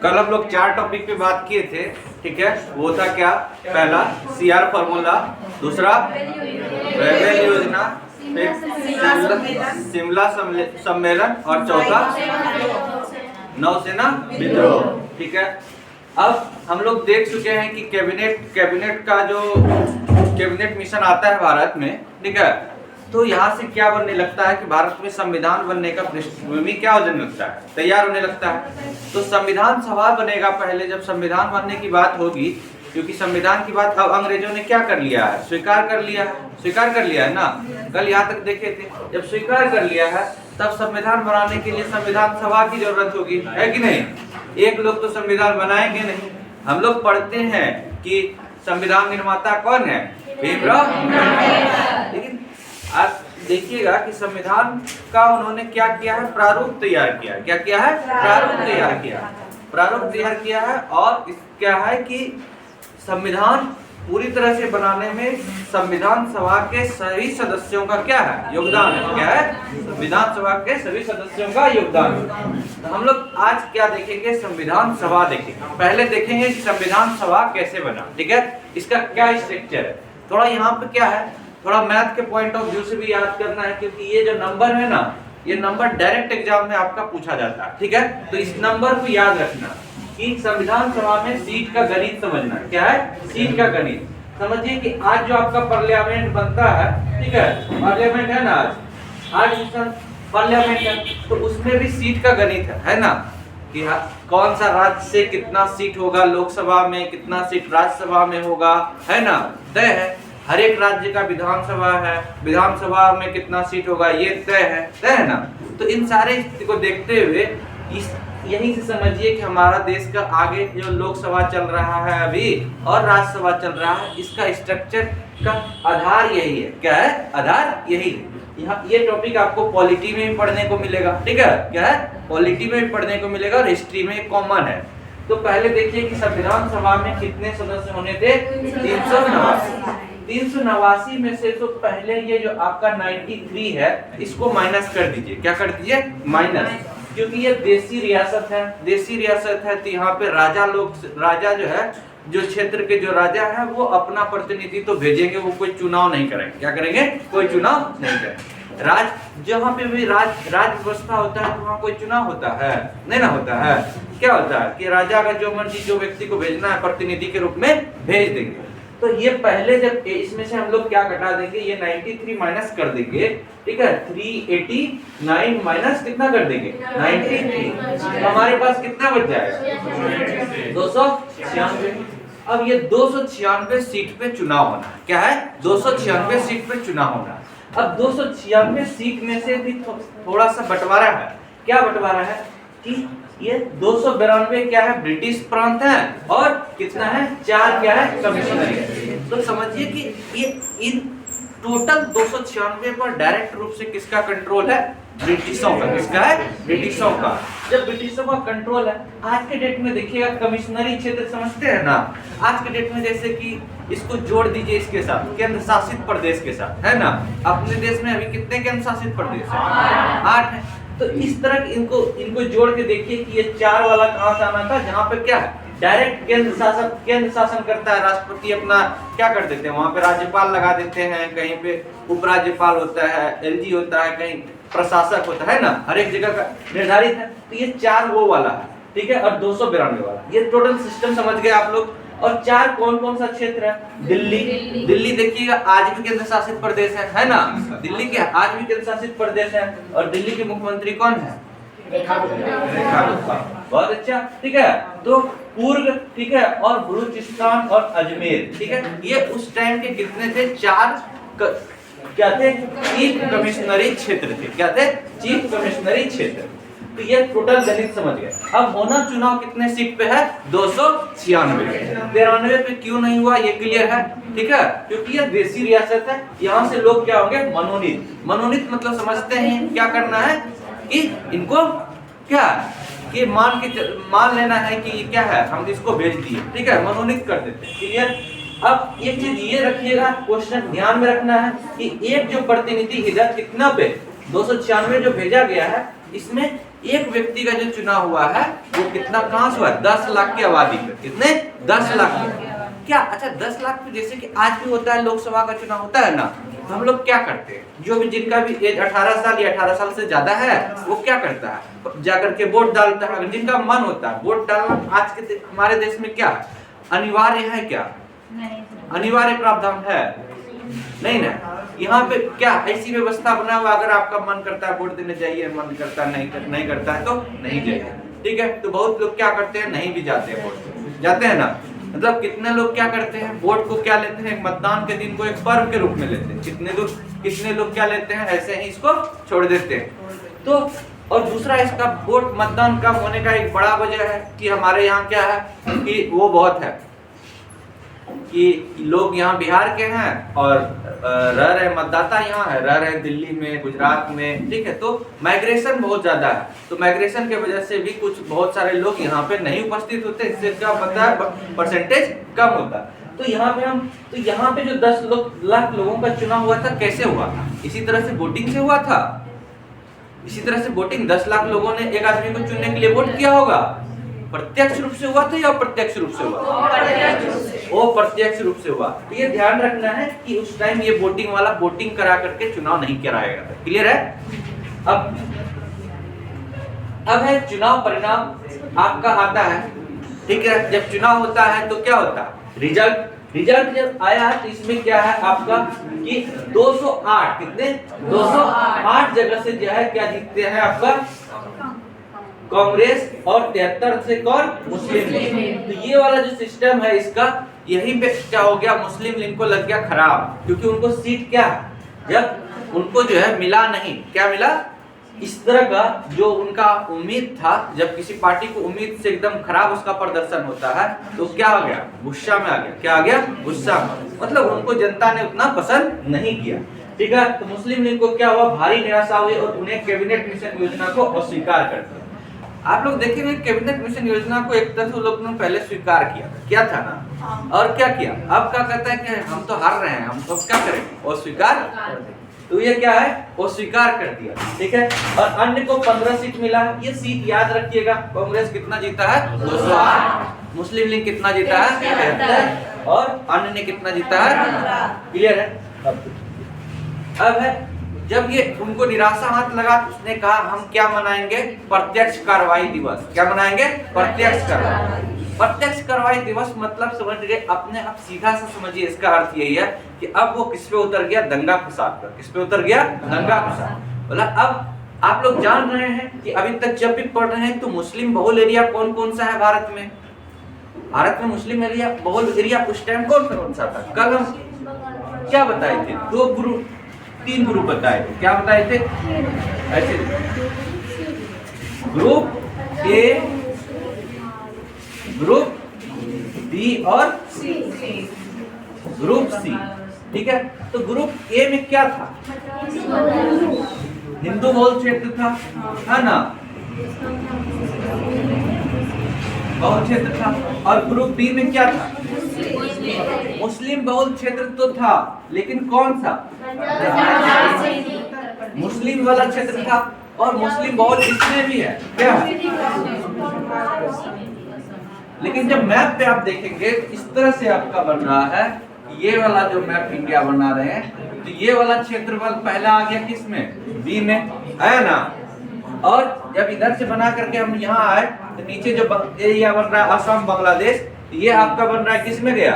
कल हम लोग 4 टॉपिक पे बात किए थे, ठीक है। वो था क्या? पहला CR फॉर्मूला, दूसरा वेवेल योजना, फिर शिमला सम्मेलन और चौथा नौसेना विद्रोह, ठीक है। अब हम लोग देख चुके हैं कि कैबिनेट का जो कैबिनेट मिशन आता है भारत में, ठीक है, तो यहाँ से क्या बनने लगता है कि भारत में संविधान बनने का पृष्ठभूमि क्या होने लगता है, तैयार होने लगता है। तो संविधान सभा बनेगा पहले, जब संविधान बनने की बात होगी, क्योंकि संविधान की बात अब अंग्रेजों ने क्या कर लिया है, स्वीकार कर लिया है ना। कल यहाँ तक देखे थे, जब स्वीकार कर लिया है तब संविधान बनाने के लिए संविधान सभा की जरूरत होगी, है कि नहीं। एक लोग तो संविधान बनाएंगे नहीं। हम लोग पढ़ते हैं कि संविधान निर्माता कौन है, भीमराव अम्बेडकर। लेकिन आप देखिएगा कि संविधान का उन्होंने क्या किया है, प्रारूप तैयार किया है। क्या किया है? प्रारूप तैयार किया है। और क्या है कि संविधान पूरी तरह से बनाने में संविधान सभा के सभी सदस्यों का क्या है, योगदान है। क्या है? संविधान सभा के सभी सदस्यों का योगदान है। तो हम लोग आज क्या देखेंगे, संविधान सभा देखेंगे। पहले देखेंगे कि संविधान सभा कैसे बना, ठीक है, इसका क्या स्ट्रक्चर है। थोड़ा यहाँ पे क्या है, थोड़ा मैथ के पॉइंट ऑफ व्यू से भी याद करना है, क्योंकि ये जो नंबर है ना, ये नंबर डायरेक्ट एग्जाम में आपका पूछा जाता है, ठीक है। तो इस नंबर को याद रखना कि संविधान सभा में सीट का गणित समझना। क्या है? सीट का गणित। समझिए कि आज जो आपका पार्लियामेंट बनता है, ठीक है, पार्लियामेंट है ना, आज पार्लियामेंट है, तो उसमें भी सीट का गणित है ना, कि कौन सा राज्य से कितना सीट होगा लोकसभा में, कितना सीट राज्यसभा में होगा, है ना, तय है। हर एक राज्य का विधानसभा है, विधानसभा में कितना सीट होगा ये तय है ना। तो इन सारे स्थिति को देखते हुए यहीं से समझिए कि हमारा देश का आगे जो लोकसभा चल रहा है अभी और राज्यसभा चल रहा है, इसका स्ट्रक्चर का आधार यही है। क्या है? आधार यही है। यहाँ ये टॉपिक आपको पॉलिटी में भी पढ़ने को मिलेगा, ठीक है। क्या है? पॉलिटी में भी पढ़ने को मिलेगा और हिस्ट्री में कॉमन है। तो पहले देखिए कि संविधान सभा में कितने सदस्य होने थे, 389 में से तो पहले ये जो आपका 93 है, इसको माइनस कर दीजिए। क्या कर दीजिए? माइनस, क्योंकि ये देशी रियासत है। तो यहाँ पे राजा जो है, जो क्षेत्र के जो राजा है, वो अपना प्रतिनिधि तो भेजेंगे, वो कोई चुनाव नहीं करेंगे। क्या करेंगे? कोई चुनाव नहीं करेंगे। जहाँ पे भी राज व्यवस्था होता है, तो वहाँ कोई चुनाव होता है नहीं ना, होता है। क्या होता है कि राजा का जो मर्जी जो व्यक्ति को भेजना है प्रतिनिधि के रूप में भेज देंगे। तो ये पहले जब इसमें से हम लोग क्या घटा देंगे, ये 93 माइनस कर देंगे, ठीक है। 389 माइनस कितना कर देंगे, 93। हमारे पास कितना बच जाएगा, 296। अब ये 296 सीट पे चुनाव होना है। क्या है? 296 सीट पे चुनाव होना है। अब 296 सीट में से भी थोड़ा सा बंटवारा है। क्या बंटवारा है कि ये 292 क्या है, ब्रिटिश प्रांत है, और कितना है, 4 क्या है, कमिश्नरी है। तो समझिए कि ये इन टोटल 296 पर डायरेक्ट रूप से किसका कंट्रोल है, ब्रिटिशों का। किसका है? ब्रिटिशों का। जब ब्रिटिशों का कंट्रोल है, आज के डेट में देखिएगा कमिश्नरी क्षेत्र समझते हैं ना, आज के डेट में जैसे कि इसको जोड़ दीजिए इसके साथ, केंद्र शासित प्रदेश के साथ, है ना। अपने देश में अभी कितने केंद्र शासित प्रदेश है? 8 है। तो इस तरह इनको जोड़ के देखिए कि ये 4 वाला कहां से आना था, जहां पे क्या है, डायरेक्ट केंद्र शासन करता है। राष्ट्रपति अपना क्या कर देते हैं, वहां पे राज्यपाल लगा देते हैं, कहीं पे उपराज्यपाल होता है, LG होता है, कहीं प्रशासक होता है ना, हर एक जगह का निर्धारित है। तो ये 4 वो वाला है, ठीक है, और 292 वाला, ये टोटल सिस्टम समझ गए आप लोग। और 4 कौन सा क्षेत्र है, दिल्ली देखिएगा आज भी केंद्र शासित प्रदेश है ना, दिल्ली के आज भी केंद्र शासित प्रदेश है। और दिल्ली के मुख्यमंत्री कौन है, रेखा गुप्ता। बहुत अच्छा, ठीक है। तो पूर्व, ठीक है, और बलूचिस्तान और अजमेर, ठीक है, ये उस टाइम के कितने थे, 4 क्या थे, चीफ कमिश्नरी क्षेत्र थे। क्या थे? चीफ कमिश्नरी क्षेत्र। तो ये टोटल गणित समझ गए। अब होना चुनाव कितने सीट पे है, 296। 93 पे क्यों नहीं हुआ, ये क्लियर है, ठीक है, क्योंकि ये देशी रियासत है। यहाँ से लोग क्या होंगे, मनोनीत मतलब समझते हैं क्या करना है कि इनको क्या कि मान लेना है कि क्या है, हम इसको भेज दिए, ठीक है, मनोनीत कर देते हैं। क्लियर। अब एक चीज ये रखिएगा, क्वेश्चन ध्यान में रखना है कि एक जो प्रतिनिधि इधर कितना पे 296 जो भेजा गया है, इसमें एक व्यक्ति का जो चुनाव हुआ है वो कितना, कहां से हुआ, 10 लाख की आबादी पे, कितने, 10 लाख क्या, अच्छा 10 लाख पे जैसे कि आज भी होता है लोकसभा का चुनाव होता है ना, तो हम लोग क्या करते हैं, जो भी जिनका भी एज 18 साल या 18 साल से ज्यादा है वो क्या करता है, जाकर के वोट डालता है, अगर जिनका मन होता है वोट डालना। आज के हमारे देश में क्या अनिवार्य है, क्या अनिवार्य प्रावधान है, नहीं ना, यहाँ पे क्या ऐसी व्यवस्था बना हुआ, अगर आपका मन करता है वोट देने जाइए, मन करता है नहीं करता है तो नहीं जाइए, ठीक है। तो बहुत लोग क्या करते हैं, नहीं भी जाते हैं वोट, जाते हैं ना, मतलब कितने लोग क्या करते हैं, वोट को क्या लेते हैं, मतदान के दिन को एक पर्व के रूप में लेते हैं, कितने लोग क्या लेते हैं, ऐसे ही इसको छोड़ देते हैं। तो और दूसरा इसका वोट मतदान कम होने का एक बड़ा वजह है कि हमारे यहाँ क्या है कि वो बहुत है कि लोग यहाँ बिहार के हैं और रह रहे मतदाता यहाँ है, रह रहे दिल्ली में, गुजरात में, ठीक है, तो माइग्रेशन बहुत ज्यादा है, तो माइग्रेशन के वजह से भी कुछ बहुत सारे लोग यहाँ पे नहीं उपस्थित होते, इससे क्या पता है परसेंटेज कम होता है। तो यहाँ पे जो 10 लाख लोगों का चुनाव हुआ था, कैसे हुआ था, इसी तरह से वोटिंग से हुआ था, इसी तरह से वोटिंग 10 लाख लोगों ने एक आदमी को चुनने के लिए वोट किया होगा, प्रत्यक्ष रूप से हुआ था या अप्रत्यक्ष रूप से हुआ, वो प्रत्यक्ष रूप से हुआ। तो ये ध्यान रखना है कि उस टाइम ये वोटिंग वाला वोटिंग करा करके चुनाव नहीं कराएगा, क्लियर है। अब है चुनाव परिणाम आपका आता है, ठीक है, जब चुनाव होता है तो क्या होता है, रिजल्ट जब आया तो इसमें क्या है आपका कि 208, कितने 208 जगह से जो है क्या जीतते हैं आपका कांग्रेस और 73 से कौन, मुस्लिम लीग। तो ये वाला जो सिस्टम है इसका, यहीं पे क्या हो गया, मुस्लिम लीग को लग गया खराब, क्योंकि उनको सीट क्या, जब उनको जो है मिला नहीं, क्या मिला, इस तरह का जो उनका उम्मीद था, जब किसी पार्टी को उम्मीद से एकदम खराब उसका प्रदर्शन होता है तो क्या हो गया, गुस्सा में आ गया, क्या आ गया, गुस्सा में, मतलब उनको जनता ने उतना पसंद नहीं किया, ठीक है। तो मुस्लिम लीग को क्या हुआ, भारी निराशा हुई और उन्हें कैबिनेट मिशन योजना को अस्वीकार कर दिया। आप लोग देखेंगे कैबिनेट मिशन योजना को एक तरह से लोग ने पहले स्वीकार किया था ना, और क्या किया, अब क्या कहता है कि हम तो हार रहे हैं, हम तो क्या करेंगे, वो स्वीकार, तो ये क्या है, वो स्वीकार कर दिया, ठीक है। और अन्य को 15 सीट मिला है, ये सीट याद रखिएगा, कांग्रेस कितना जीता है, 208, मुस्लिम लीग कितना जीता है, 73, और अन्य ने कितना जीता है, क्लियर है। अब है जब ये उनको निराशा हाथ लगा तो उसने कहा हम क्या मनाएंगे, प्रत्यक्ष कार्रवाई दिवस, क्या मनाएंगे, प्रत्यक्ष कार्रवाई। प्रत्यक्ष कार्रवाई दिवस मतलब समझ गए, अपने आप सीधा सा समझिए, इसका अर्थ यही है कि अब वो किस पे उतर गया, दंगा फसाद पर, किस पे उतर गया, दंगा फसाद। बोला अब आप लोग जान रहे हैं कि अभी तक जब भी पढ़ रहे हैं तो मुस्लिम बहुल एरिया कौन कौन सा है भारत में, भारत में मुस्लिम एरिया बहुल एरिया उस टाइम कौन सा था, कल हम क्या बताए थे, 3 ग्रुप बताए थे, क्या बताए थे, ऐसे ग्रुप ए, ग्रुप बी और ग्रुप सी, ठीक है। तो ग्रुप ए में क्या था, हिंदू बहुल क्षेत्र था, है ना, बहुल क्षेत्र था, और ग्रुप बी में क्या था, मुस्लिम बहुल क्षेत्र तो था, लेकिन कौन सा, मुस्लिम वाला क्षेत्र था, और मुस्लिम बहुल इसमें भी है क्या, लेकिन जब मैप पे आप देखेंगे इस तरह से आपका बन रहा है, ये वाला जो मैप इंडिया बना रहे हैं, तो ये वाला क्षेत्रफल पहला आ गया किसमें, बी में, है ना, और जब इधर से बना करके हम यहाँ आए तो नीचे जो एरिया बन रहा है असम बांग्लादेश, ये आपका बन रहा है किसमें गया,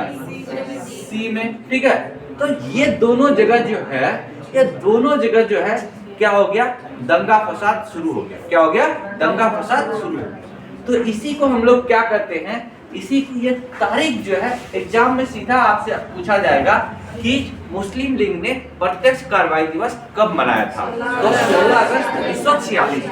सी में, ठीक है। तो ये दोनों जगह जो है, ये दोनों जगह जो है क्या हो गया, दंगा फसाद शुरू हो गया, क्या हो गया, दंगा फसाद शुरू हो गया। तो इसी को हम लोग क्या कहते हैं, इसी की ये तारीख जो है एग्जाम में सीधा आपसे पूछा जाएगा कि मुस्लिम लीग ने प्रत्यक्ष कार्रवाई दिवस कब मनाया था, तो 16 अगस्त 1946,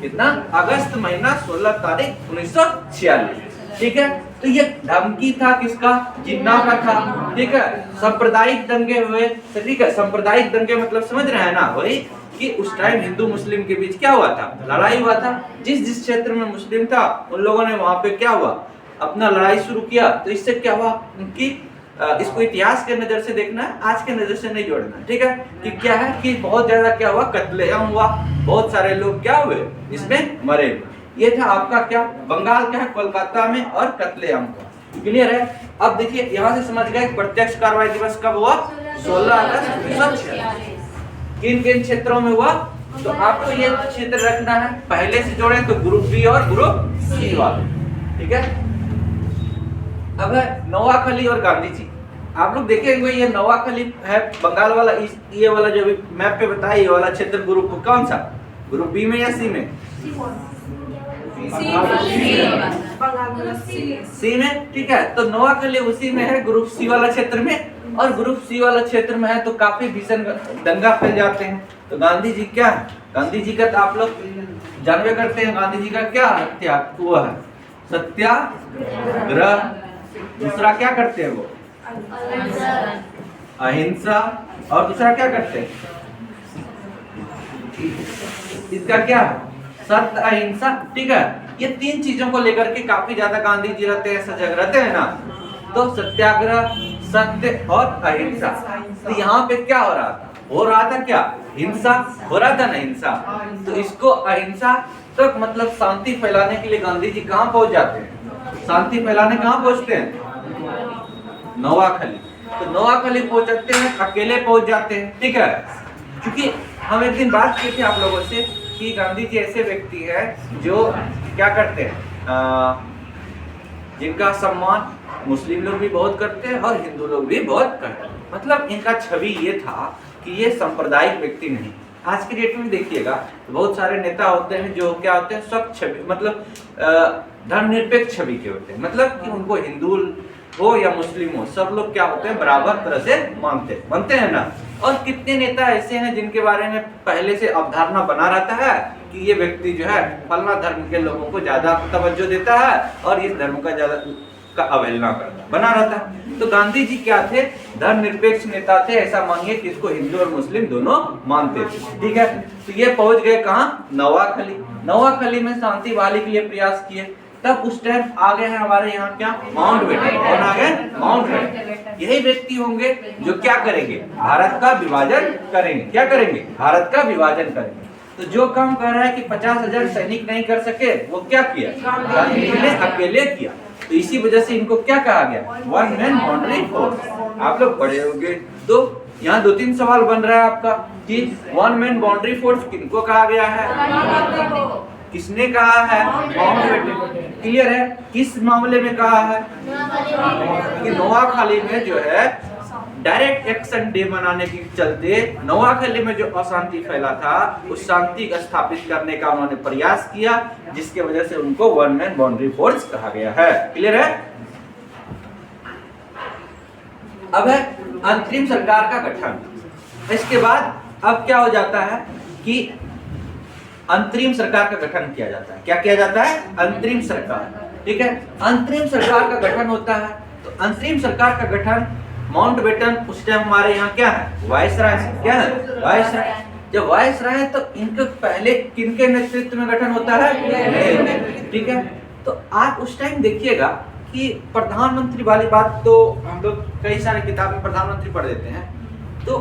कितना, अगस्त महीना 16 तारीख 1946, ठीक है। तो ये धमकी था किसका, जिन्ना का था, ठीक है। सांप्रदायिक दंगे हुए, ठीक है, सांप्रदायिक दंगे मतलब समझ रहे हैं ना, वही कि उस टाइम हिंदू मुस्लिम के बीच क्या हुआ था, लड़ाई हुआ था, जिस क्षेत्र में मुस्लिम था उन लोगों ने वहां पे क्या हुआ, अपना लड़ाई शुरू किया, तो इससे क्या हुआ कि इसको इतिहास के नजर से देखना है, आज के नजर से नहीं जोड़ना, ठीक है। कि क्या है कि बहुत ज्यादा क्या हुआ, कत्लेआम हुआ, बहुत सारे लोग क्या हुए इसमें मरे। ये था आपका क्या, बंगाल क्या है, कोलकाता में और कत्लेआम हुआ। क्लियर है। अब देखिए यहाँ से समझ गए प्रत्यक्ष कार्रवाई दिवस कब हुआ, 16 अगस्त 1946। किन किन क्षेत्रों में हुआ, तो आपको ये क्षेत्र रखना है, पहले से जोड़े तो ग्रुप बी और ग्रुप सी वाले, ठीक है। अब है नोआखली और गांधी जी। आप लोग देखेंगे ये नोआखली है बंगाल वाला, ये वाला जो मैप पे बताया, ये वाला क्षेत्र ग्रुप कौन सा, ग्रुप बी में या सी में, सी में, ठीक है। तो नोआखली उसी में है, ग्रुप सी वाला क्षेत्र में। और ग्रुप सी वाला क्षेत्र में है तो काफी भीषण दंगा फैल जाते हैं। तो गांधी जी क्या है, गांधी जी का तो आप लोग जानवे करते हैं, गांधी जी का क्या त्याग हुआ है, सत्याग्रह। दूसरा क्या करते हैं वो, अहिंसा। और दूसरा क्या करते हैं, इसका क्या है, सत्य अहिंसा, ठीक है। ये तीन चीजों को लेकर के काफी ज्यादा गांधी जी रहते हैं, सजग रहते हैं ना। तो सत्याग्रह, सत्य और अहिंसा। तो यहाँ पे क्या हो रहा था क्या, हिंसा हो रहा था ना, हिंसा। तो इसको अहिंसा तक मतलब शांति फैलाने के लिए गांधी जी कहाँ पहुंच जाते हैं, शांति फैलाने कहाँ पहुंचते हैं, नोआखली। तो नोआखली पहुंचते हैं, अकेले पहुंच जाते हैं, ठीक है। क्योंकि हम एक दिन बात की थी आप लोगों से कि गांधी जी ऐसे व्यक्ति है जो क्या करते हैं, जिनका सम्मान मुस्लिम लोग भी बहुत करते हैं और हिंदू लोग भी बहुत करते हैं। मतलब इनका छवि ये था कि ये सांप्रदायिक व्यक्ति नहीं। आज की डेट में देखिएगा तो बहुत सारे नेता होते हैं जो क्या होते हैं, सब छवि मतलब धर्मनिरपेक्ष छवि के होते हैं। मतलब कि उनको हिंदू हो या मुस्लिम हो, सब लोग क्या होते हैं, बराबर तरह से मानते हैं ना। और कितने नेता ऐसे हैं जिनके बारे में पहले से अवधारणा बना रहता है कि ये व्यक्ति जो है फलना धर्म के लोगों को ज्यादा तवज्जो देता है और इस धर्म का ज्यादा का अवहेलना करता बना रहता है। तो गांधी जी क्या थे, धर्मनिरपेक्ष नेता थे, ऐसा मानिए कि इसको हिंदू और मुस्लिम दोनों मानते थे, ठीक है। तो ये पहुंच गए कहाँ, नोआखली। नोआखली में शांति बहाली के लिए प्रयास किए। तब उस टाइम आ गए हैं हमारे यहाँ क्या, माउंटबेटन। कौन आ गए, माउंटबेटन। यही व्यक्ति होंगे जो क्या करेंगे, भारत का विभाजन करेंगे। क्या करेंगे, भारत का विभाजन करेंगे। तो जो काम कर रहा है कि 50,000 सैनिक नहीं कर सके, वो क्या किया, गांधी जी ने अकेले किया। तो इसी वजह से इनको क्या कहा गया, वन मैन बाउंड्री फोर्स। आप लोग पढ़े होंगे। तो यहाँ 2-3 सवाल बन रहा है आपका कि वन मैन बाउंड्री फोर्स किनको कहा गया है, किसने कहा है, माउंटबेटन। क्लियर है। किस मामले में कहा है, कि नोआखली में जो है डायरेक्ट एक्शन डे मनाने के चलते नोआखली में जो अशांति फैला था उस शांति को स्थापित करने का उन्होंने प्रयास किया, जिसके वजह से उनको वन मैन बाउंड्री फोर्स कहा गया है। क्लियर है। अब है अंतरिम सरकार का गठन। इसके बाद अब क्या हो जाता है कि अंतरिम सरकार का गठन किया जाता है। क्या किया जाता है, अंतरिम सरकार, ठीक है। अंतरिम सरकार का गठन होता है। तो अंतरिम सरकार का गठन माउंटबेटन उस टाइम हमारे यहाँ क्या है, वायसराय। क्या है, वायसराय। जब वायसराय है तो इनके पहले किनके नेतृत्व में गठन होता है, ठीक है। तो आप उस टाइम देखिएगा कि प्रधानमंत्री वाली बात तो हम लोग कई सारे किताब में प्रधानमंत्री पढ़ देते हैं। तो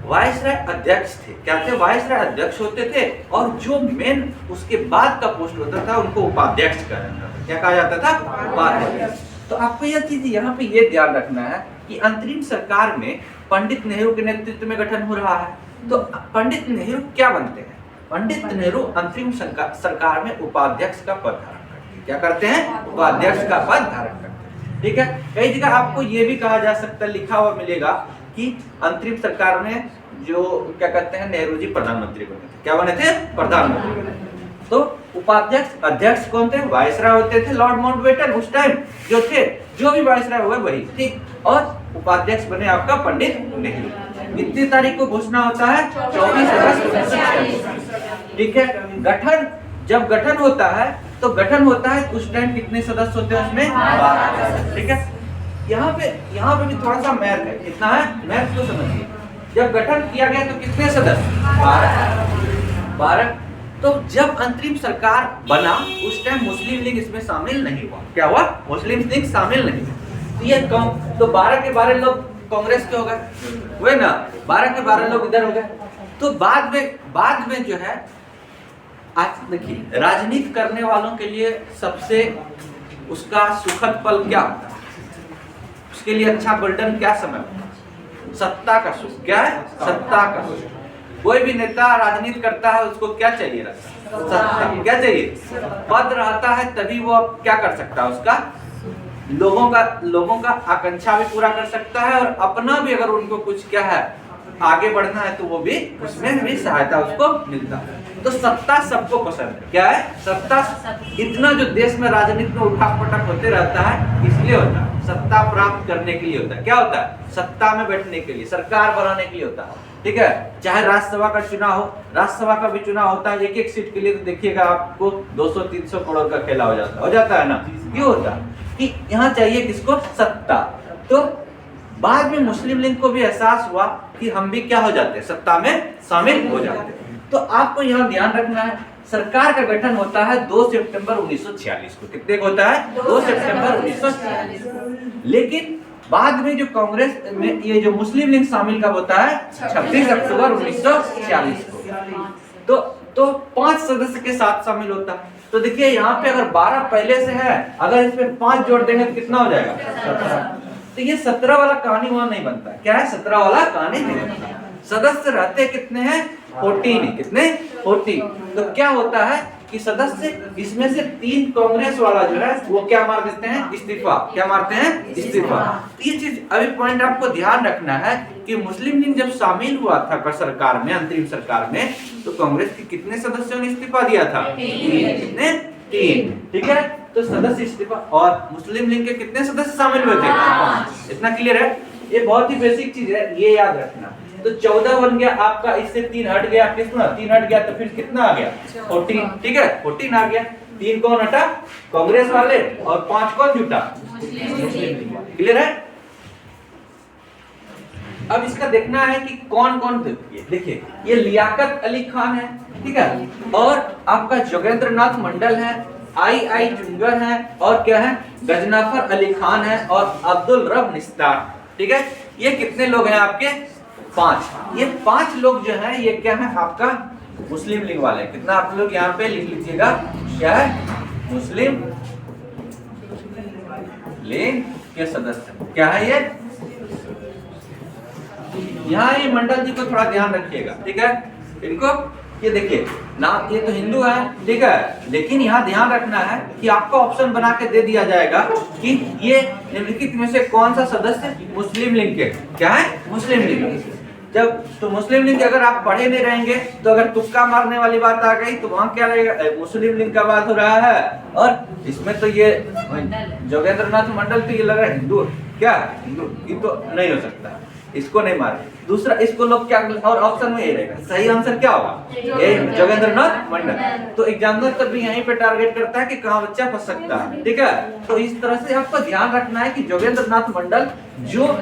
वायसराय अध्यक्ष थे। क्या थे, वायसराय अध्यक्ष होते थे। और जो मेन उसके बाद का पोस्ट होता था उनको उपाध्यक्ष कहा जाता था। क्या कहा जाता था, उपाध्यक्ष। तो आपको यह चीज यहाँ पे ये ध्यान रखना है कि अंतरिम सरकार में पंडित नेहरू के नेतृत्व में गठन हो रहा है। तो पंडित नेहरू क्या बनते हैं, पंडित नेहरू अंतरिम सरकार में उपाध्यक्ष का पद धारण करते हैं। क्या करते हैं, उपाध्यक्ष का पद धारण करते हैं, ठीक है। कई जगह आपको ये भी कहा जा सकता है, लिखा हुआ मिलेगा कि अंतरिम सरकार में जो क्या कहते हैं, नेहरू जी प्रधानमंत्री बने थे। क्या बने थे, प्रधानमंत्री। तो उपाध्यक्ष अध्यक्ष कौन थे, वायसराय होते थे, लॉर्ड माउंटबेटन उस टाइम जो थे, जो भी वायसराय हुए वही, ठीक। और उपाध्यक्ष बने आपका पंडित नेहरू। कितनी तारीख को घोषणा होता है, 24 अगस्त 1946, ठीक है। गठन, जब गठन होता है तो गठन होता है उस टाइम कितने सदस्य होते हैं उसमें, 12, ठीक है। यहाँ पे भी थोड़ा सा मैथ है। कितना है, मैथ को समझिए। जब गठन किया गया तो कितने सदस्य, 12। तो जब अंतरिम सरकार बना उस टाइम मुस्लिम लीग इसमें शामिल नहीं हुआ। क्या हुआ, मुस्लिम लीग शामिल नहीं हुआ। तो ये कम, तो 12 के 12 लोग कांग्रेस के हो गए, वही ना, 12 के 12 लोग इधर हो गए। तो बाद में जो है, आज देखिए राजनीति करने वालों के लिए सबसे उसका सुखद पल क्या होता है, उसके लिए अच्छा गोल्डन क्या समय होता है, सत्ता का सुख। क्या है? सत्ता का सुख। कोई भी नेता राजनीति करता है उसको क्या चाहिए रहता है? सत्ता। क्या चाहिए? पद रहता है तभी वो अब क्या कर सकता है, उसका लोगों का आकांक्षा भी पूरा कर सकता है, और अपना भी अगर उनको कुछ क्या है आगे बढ़ना है तो वो भी उसमें भी सहायता उसको मिलता है। तो सत्ता सबको पसंद है। क्या है? सत्ता। इतना जो देश में राजनीति में उठा पटक होते रहता है इसलिए होता है, सत्ता प्राप्त करने के लिए होता है। क्या होता है? सत्ता में बैठने के लिए, सरकार बनाने के लिए होता है। ठीक है, चाहे राज्यसभा का चुनाव हो, राज्यसभा का भी चुनाव होता है, एक एक सीट के लिए तो देखिएगा आपको 200-300 करोड़ का खेला हो जाता है ना। क्यों होता है? कि यहाँ चाहिए किसको? सत्ता। तो बाद में मुस्लिम लीग को भी एहसास हुआ कि हम भी क्या हो जाते हैं, सत्ता में शामिल हो जाते हैं। तो आपको यहाँ ध्यान रखना है, सरकार का गठन होता है 2 सितंबर 1946 को। कितने को होता है? 2 सितंबर 1946। लेकिन बाद में जो कांग्रेस में ये जो मुस्लिम लीग शामिल कब होता है? 26 अक्टूबर 1946 को। तो 5 सदस्य के साथ शामिल होता है। तो देखिए यहाँ पे अगर 12 पहले से है, अगर इसमें 5 जोड़ देंगे तो कितना हो जाएगा? 17। तो ये 17 वाला कहानी वहां नहीं बनता। क्या है? 17 वाला कहानी नहीं बनता। सदस्य रहते कितने हैं? 14। कितने? 14। तो क्या होता है कि सदस्य इसमें से 3 कांग्रेस वाला जो है वो क्या मार देते हैं? इस्तीफा। क्या मारते हैं? इस्तीफा। ये चीज अभी पॉइंट आपको ध्यान रखना है कि मुस्लिम लीग जब शामिल हुआ था सरकार में, अंतरिम सरकार में, तो कांग्रेस के कितने सदस्यों ने इस्तीफा दिया था? कितने? 3। ठीक है, तो सदस्य इस्तीफा, और मुस्लिम लीग के कितने सदस्य शामिल हुए थे? 5। इतना क्लियर है? ये बहुत ही बेसिक चीज है, ये याद रखना। तो 14 बन गया आपका, इससे 3 हट गया, कितना? 3 हट गया तो फिर कितना आ गया? 14। ठीक है, 14 आ गया। 3 कौन हटा? कांग्रेस वाले, और 5 कौन जुटा? क्लियर है? अब इसका देखना है कि कौन कौन देखिए, ये लियाकत अली खान है, ठीक है, और आपका जोगेंद्र नाथ मंडल है, आई जुंगर है, और क्या है? गजनफर अली खान है, और अब्दुल रब निस्तार। ठीक है, ये कितने लोग हैं आपके? 5। ये 5 लोग जो है ये क्या है आपका? मुस्लिम लीग वाले। कितना आप लोग यहाँ पे लिख लीजिएगा, क्या है? मुस्लिम लीग के सदस्य। क्या है ये? यहाँ ये मंडल जी को थोड़ा ध्यान रखिएगा, ठीक है? इनको ये देखिए ना, ये तो हिंदू है, ठीक है, लेकिन यहाँ ध्यान रखना है कि आपको ऑप्शन बना के दे दिया जाएगा कि ये निम्नलिखित में से कौन सा सदस्य मुस्लिम लीग के। क्या है? मुस्लिम लीग। जब तो मुस्लिम लीग अगर आप पढ़े नहीं रहेंगे तो अगर तुक्का मारने वाली बात आ गई तो वहाँ क्या रहेगा? मुस्लिम लीग का बात हो रहा है, और इसमें तो ये जोगेंद्र नाथ मंडल तो ये लग रहा है हिंदू। क्या हिंदू? ये तो नहीं हो सकता, इसको नहीं मारे। दूसरा इसको लोग क्या, और ऑप्शन में ये रहेगा, सही आंसर क्या होगा? ये जोगेंद्र नाथ मंडल। तो एग्जामिनर तब भी यहीं पे टारगेट करता है कि कहाँ बच्चा फंस सकता है, ठीक है? तो इस तरह से आपको ध्यान रखना है कि जोगेंद्र नाथ मंडल जो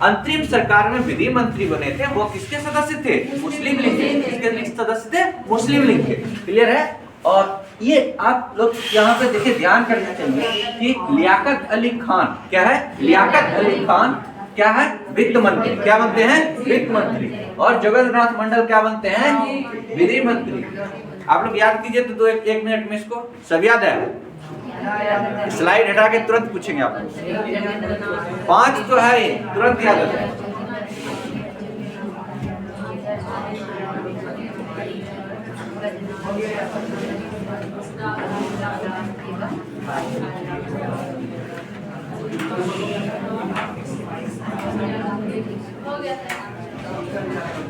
अंतरिम सरकार में विधि मंत्री बने थे वो किसके सदस्य थे? मुस्लिम लीग के। किसके सदस्य थे? मुस्लिम लीग के। क्लियर है? और ये आप लोग यहाँ पे देखिए ध्यान करना चाहिए कि लियाकत अली खान क्या है? लियाकत अली खान क्या है? वित्त मंत्री। क्या बनते हैं? वित्त मंत्री। और जोगेंद्र नाथ मंडल क्या बनते हैं? विधि मंत्री। आप लोग याद कीजिए तो 1 मिनट में इसको सब याद है? स्लाइड हटा के तुरंत पूछेंगे आप। 5 तो है, तुरंत याद होता है।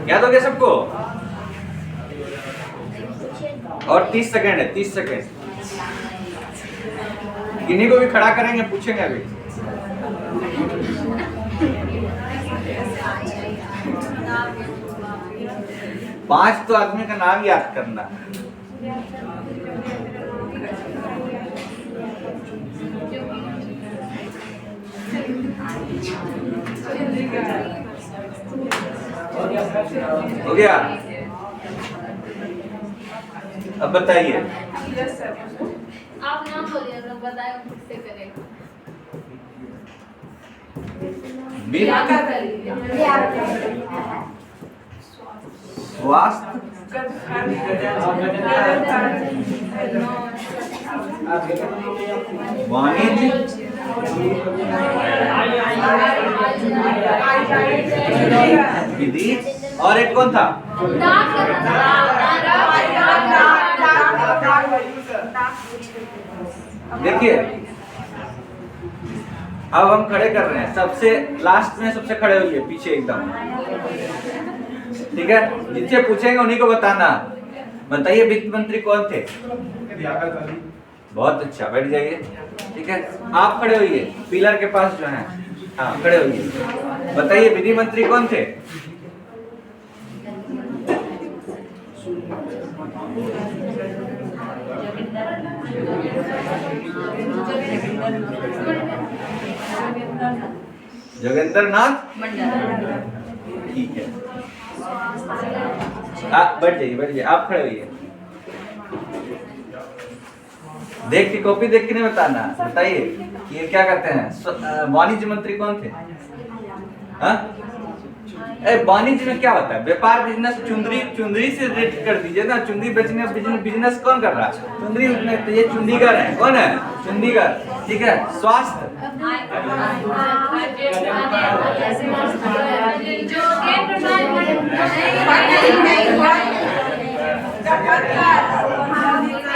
याद हो गया सबको? और 30 सेकेंड है, 30 सेकेंड। किन्हीं को भी खड़ा करेंगे, पूछेंगे अभी। पांच तो आदमी का नाम याद करना। हो गया? अब बताइए। आप नाम बोलिए, बताए किससे करें। वित्त, स्वास्थ्य, वाणिज्य, विधि, और एक कौन था? देखिए अब हम खड़े कर रहे हैं, सबसे लास्ट में सबसे खड़े होइए पीछे एकदम, ठीक है? जिनसे पूछेंगे उन्हीं को बताना। बताइए वित्त मंत्री कौन थे? बहुत अच्छा, बैठ जाइए, ठीक है? आप खड़े होइए पिलर के पास जो है, हाँ खड़े होइए। बताइए विधि मंत्री कौन थे? जोगेंद्र नाथ मंडल, ठीक है। आप बैठ जाइए, आप खड़े होइए। देख के कॉपी देख के नहीं बताना, बताइए ये क्या करते हैं? वाणिज्य मंत्री कौन थे? हाँ? वाणिज्य में क्या होता है? व्यापार, बिजनेस। चुंदरी से रेट कर दीजिए ना, चुंदरी बेचने बिजनेस कौन कर रहा है? चुंदरी में, तो ये चुंडीगढ़ है। कौन है? चुंडीगढ़, ठीक है। स्वास्थ्य,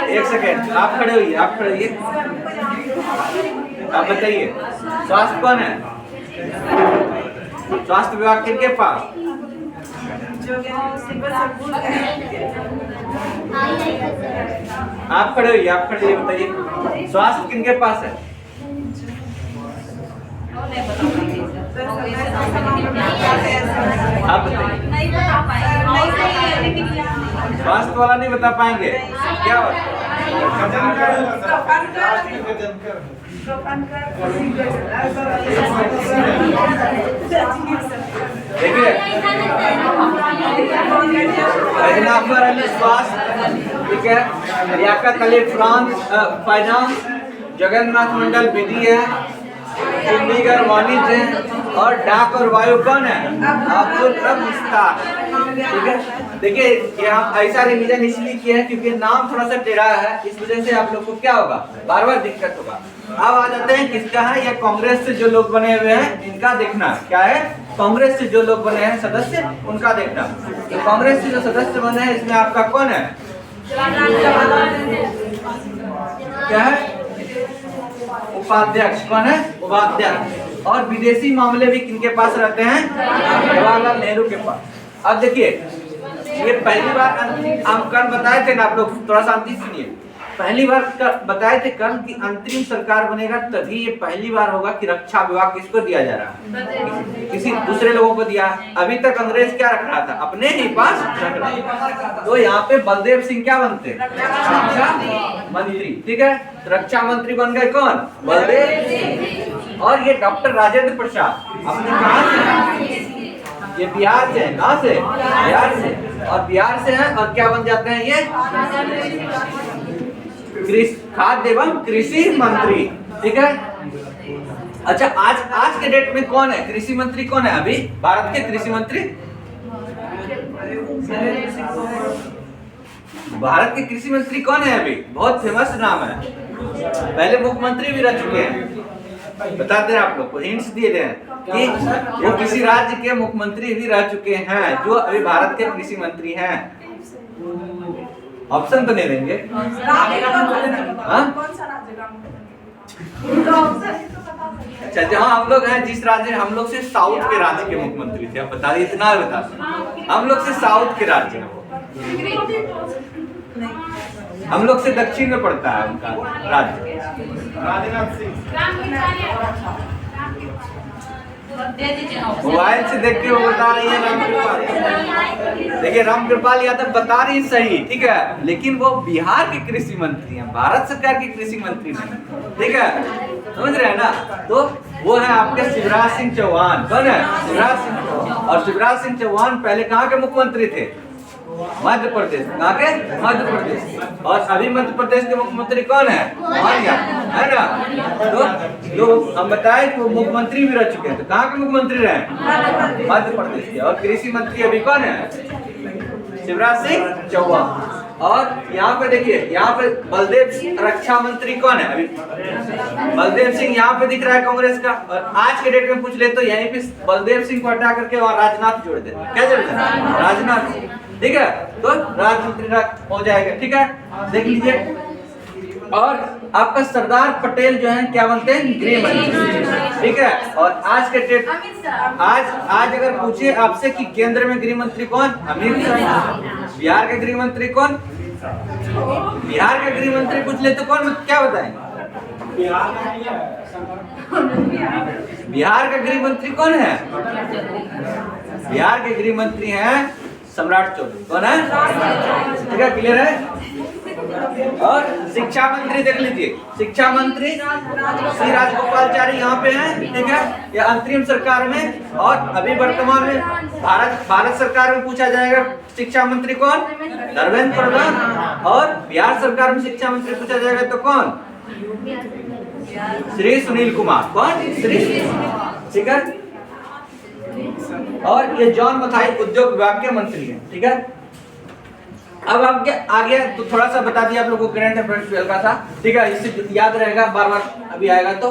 एक सेकेंड, आप खड़े होइए, आप बताइए स्वास्थ्य कौन है? स्वास्थ्य विभाग किनके पास? आप खड़े होइए, बताइए स्वास्थ्य किनके पास है? आप बताइए। स्वास्थ्य वाला नहीं बता पाएंगे, क्या होता है? देखिए स्वास्थ्य, ठीक है। लियाकत अली फाइनेंस, जगन्नाथ मंडल विधि है, चंडीगढ़ वाणिज्य है, और डाक और वायु कौन है? अब्दुल रब मुश्ताक, ठीक है। देखिए यहाँ ऐसा रिवीजन इसलिए किया है क्योंकि नाम थोड़ा सा टेढ़ा है, इस वजह से आप लोग को क्या होगा, बार बार दिक्कत होगा। अब आ जाते हैं किसका है? ये कांग्रेस से जो लोग बने हुए हैं इनका देखना क्या है। कांग्रेस से जो लोग बने हैं सदस्य, उनका देखना। तो कांग्रेस से जो सदस्य बने हैं इसमें आपका कौन है? क्या है? उपाध्यक्ष। कौन है? उपाध्यक्ष। और विदेशी मामले भी किनके पास रहते हैं? जवाहरलाल नेहरू के पास। अब देखिए ये पहली बार हम कल बताए थे ना, आप लोग थोड़ा शांति सुनिए। पहली बार बताए थे कल कि अंतरिम सरकार बनेगा तभी ये पहली बार होगा कि रक्षा विभाग किसको दिया जा रहा है, किसी दूसरे लोगों को दिया। अभी तक अंग्रेज क्या रख रहा था? अपने ही पास रख रहा था। तो यहाँ पे बलदेव सिंह क्या बनते? रक्षा मंत्री, ठीक है। रक्षा मंत्री बन गए कौन? बलदेव सिंह। और ये डॉक्टर राजेंद्र प्रसाद अपने कहाँ से? ये बिहार से। कहाँ से? बिहार से। और बिहार से हैं और क्या बन जाते हैं ये? खाद्य एवं कृषि मंत्री, ठीक है। अच्छा आज के डेट में कौन है कृषि मंत्री? कौन है अभी भारत के कृषि मंत्री? भारत के कृषि मंत्री कौन है अभी? बहुत फेमस नाम है, पहले मुख्यमंत्री भी रह चुके हैं। बताते हैं आप लोग को, हिंट्स दिए गए हैं कि वो किसी राज्य के मुख्यमंत्री भी रह चुके हैं जो अभी भारत के कृषि मंत्री हैं। ऑप्शन तो नहीं देंगे। अच्छा जहाँ हम लोग हैं जिस राज्य, हम लोग से साउथ के राज्य के मुख्यमंत्री थे। आप बता दिए, इतना बता, हम लोग से साउथ के राज्य है वो, हम लोग से दक्षिण में पड़ता है उनका राज्य। मोबाइल से देख के वो बता रही है रामकृपाल। देखिए रामकृपाल यादव बता रही सही, ठीक है, लेकिन वो बिहार के कृषि मंत्री हैं, भारत सरकार के कृषि मंत्री नहीं, ठीक है, समझ रहे हैं ना। तो वो है आपके शिवराज सिंह चौहान। कौन है? शिवराज सिंह चौहान। और शिवराज सिंह चौहान पहले कहाँ के मुख्यमंत्री थे? मध्य प्रदेश। कहाँ के? मध्य प्रदेश। और अभी मध्य प्रदेश के मुख्यमंत्री कौन है? मोहन यादव। है ना। तो लोग हम बताए कि वो मुख्यमंत्री भी रह चुके हैं, तो कहाँ के मुख्यमंत्री रहे? मध्य प्रदेश के। और कृषि मंत्री अभी कौन है? शिवराज सिंह चौहान। और यहाँ पे देखिए, यहाँ पे बलदेव सिंह रक्षा मंत्री कौन है? अभी बलदेव सिंह यहाँ पे दिख रहा है कांग्रेस का। और आज के डेट में पूछ ले तो यहीं पे बलदेव सिंह को हटा करके वहाँ राजनाथ जोड़ दे। क्या जोड़ दे? राजनाथ, ठीक है। तो राजमंत्री हो जाएगा, ठीक है, देख लीजिए। और आपका सरदार पटेल जो है क्या बनते हैं? गृह मंत्री, ठीक है। और आज के डेट आज अगर पूछे आपसे कि केंद्र में गृह मंत्री कौन? अमित शाह। बिहार के गृह मंत्री कौन? बिहार के गृह मंत्री पूछ ले तो कौन, क्या बताएंगे? बिहार का गृह मंत्री कौन है? बिहार के गृह मंत्री हैं सम्राट चौधरी। कौन है? ठीक है, क्लियर है। और शिक्षा मंत्री देख लीजिए, शिक्षा मंत्री श्री राजगोपालचारी यहाँ पे हैं, ठीक है। ये अंतरिम सरकार में, और अभी वर्तमान में भारत सरकार में पूछा जाएगा शिक्षा मंत्री कौन? धर्मेंद्र प्रधान। और बिहार सरकार में शिक्षा मंत्री पूछा जाएगा तो कौन? श्री सुनील कुमार। कौन? श्री, ठीक है। और ये जॉन मथाई उद्योग विभाग के मंत्री हैं, ठीक है। अब आपके आगे तो थोड़ा सा बता दिया आप लोगों को, करंट अफेयर्स 12 का था, ठीक है, इससे याद रहेगा, बार बार अभी आएगा। तो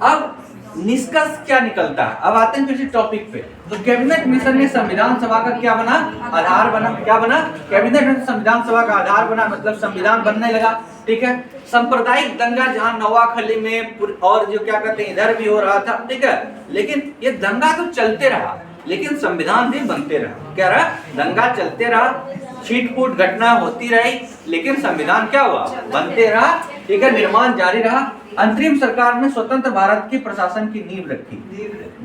अब निष्कर्ष क्या निकलता है? अब आते हैं किसी टॉपिक पे। तो कैबिनेट मिशन में संविधान सभा का क्या बना? आधार बना। क्या बना? कैबिनेट में संविधान सभा का आधार बना, मतलब संविधान बनने लगा, ठीक है। सांप्रदायिक दंगा जहां नवाखली में और जो क्या कहते हैं इधर भी हो रहा था, ठीक है, लेकिन ये दंगा तो चलते रहा, लेकिन संविधान भी बनते रहा। क्या रहा? दंगा चलते रहा, छीट-फूट घटना होती रही, लेकिन संविधान क्या हुआ? बनते रहा, ठीक है, निर्माण जारी रहा। अंतरिम सरकार ने स्वतंत्र भारत के प्रशासन की नींव रखी।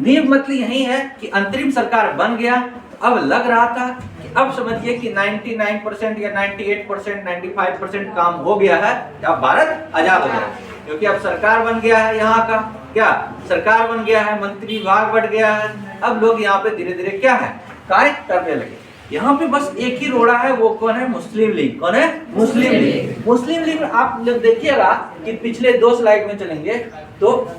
नींव मतलब यही है कि अंतरिम सरकार बन गया। अब लग रहा था कि अब समझिए कि 99% या 98%, 95% काम हो गया है, अब भारत आजाद हो गया, क्योंकि अब सरकार बन गया है। यहाँ का क्या सरकार बन गया है, मंत्री विभाग बढ़ गया है। अब लोग यहाँ पे धीरे धीरे क्या है, कार्य करने लगे। यहाँ पे बस एक ही रोड़ा है, वो कौन है? मुस्लिम लीग। कौन है? मुस्लिम लीग। मुस्लिम लीग में आप जब देखिएगा कि पिछले 2 स्लाइड में चलेंगे तो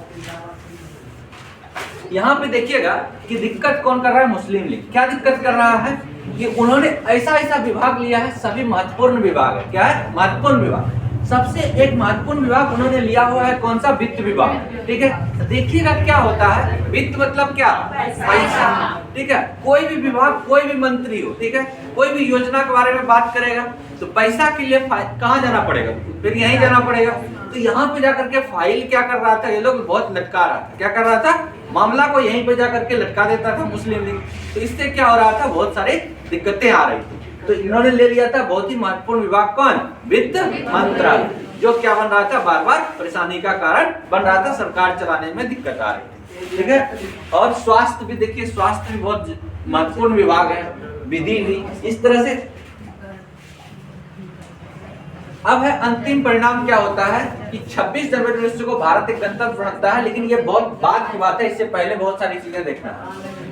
यहाँ पे देखिएगा कि दिक्कत कौन कर रहा है? मुस्लिम लीग। क्या दिक्कत कर रहा है कि उन्होंने ऐसा विभाग लिया है, सभी महत्वपूर्ण विभाग है। क्या है? महत्वपूर्ण विभाग। सबसे एक महत्वपूर्ण विभाग उन्होंने लिया हुआ है, कौन सा? वित्त विभाग, ठीक है। देखिएगा क्या होता है, वित्त मतलब क्या? पैसा, ठीक है। कोई भी विभाग, कोई भी मंत्री हो, ठीक है, कोई भी योजना के बारे में बात करेगा तो पैसा के लिए कहाँ जाना पड़ेगा? फिर यहीं जाना पड़ेगा। तो यहाँ पे जाकर के फाइल क्या कर रहा था, ये लोग बहुत लटका रहा था। क्या कर रहा था? मामला को यहीं पे जाकर के लटका देता था मुस्लिम लीग। तो इससे क्या हो रहा था? बहुत सारी दिक्कतें आ रही थी। तो इन्होंने ले लिया था बहुत ही महत्वपूर्ण विभाग, कौन? वित्त मंत्रालय, जो क्या बन रहा था? बार बार परेशानी का कारण बन रहा था, सरकार चलाने में दिक्कत आ रही थी, ठीक है। और स्वास्थ्य भी देखिए, स्वास्थ्य भी बहुत महत्वपूर्ण विभाग है, विधि भी इस तरह से। अब है अंतिम परिणाम क्या होता है कि 26 जनवरी 1900 को भारत एक गणतंत्र बनता है, लेकिन ये बहुत बाद की बात है, इससे पहले बहुत सारी चीजें देखना है।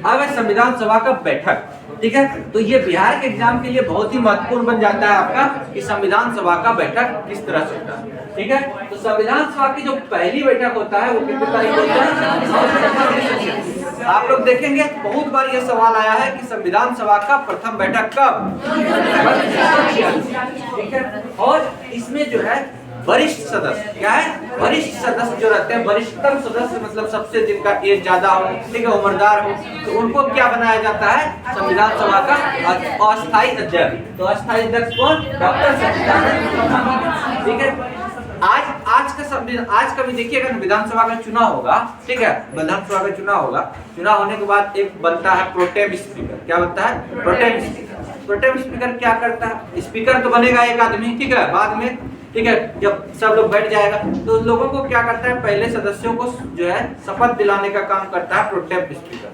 अब है संविधान सभा का बैठक, ठीक है। तो ये बिहार के एग्जाम के लिए बहुत ही महत्वपूर्ण बन जाता है आपका कि संविधान सभा का बैठक किस तरह से होता है, ठीक है। तो संविधान सभा की जो पहली बैठक होता है वो कितने तारीख को होता है? आप लोग देखेंगे बहुत बार ये सवाल आया है कि संविधान सभा का प्रथम बैठक कब? ठीक है। और इसमें जो है वरिष्ठ सदस्य, क्या है? वरिष्ठ सदस्य जो रहते हैं, वरिष्ठतम सदस्य मतलब सबसे जिनका एज ज्यादा हो, ठीक है, उम्रदार हो, तो उनको क्या बनाया जाता है? संविधान सभा का अस्थायी अध्यक्ष। तो अस्थायी अध्यक्ष कौन? डॉक्टर सच्चिदानंद, ठीक है। आज का भी देखिएगा विधानसभा का चुनाव होगा, ठीक है, विधानसभा का चुनाव होगा। चुनाव होने के बाद एक बनता है प्रोटेम स्पीकर। क्या बनता है? Pro tem speaker. प्रोटेम स्पीकर क्या करता है? स्पीकर तो बनेगा एक आदमी, ठीक है, बाद में, ठीक है, जब सब लोग बैठ जाएगा तो लोगों को क्या करता है? पहले सदस्यों को जो है शपथ दिलाने का काम करता है प्रोटेम स्पीकर।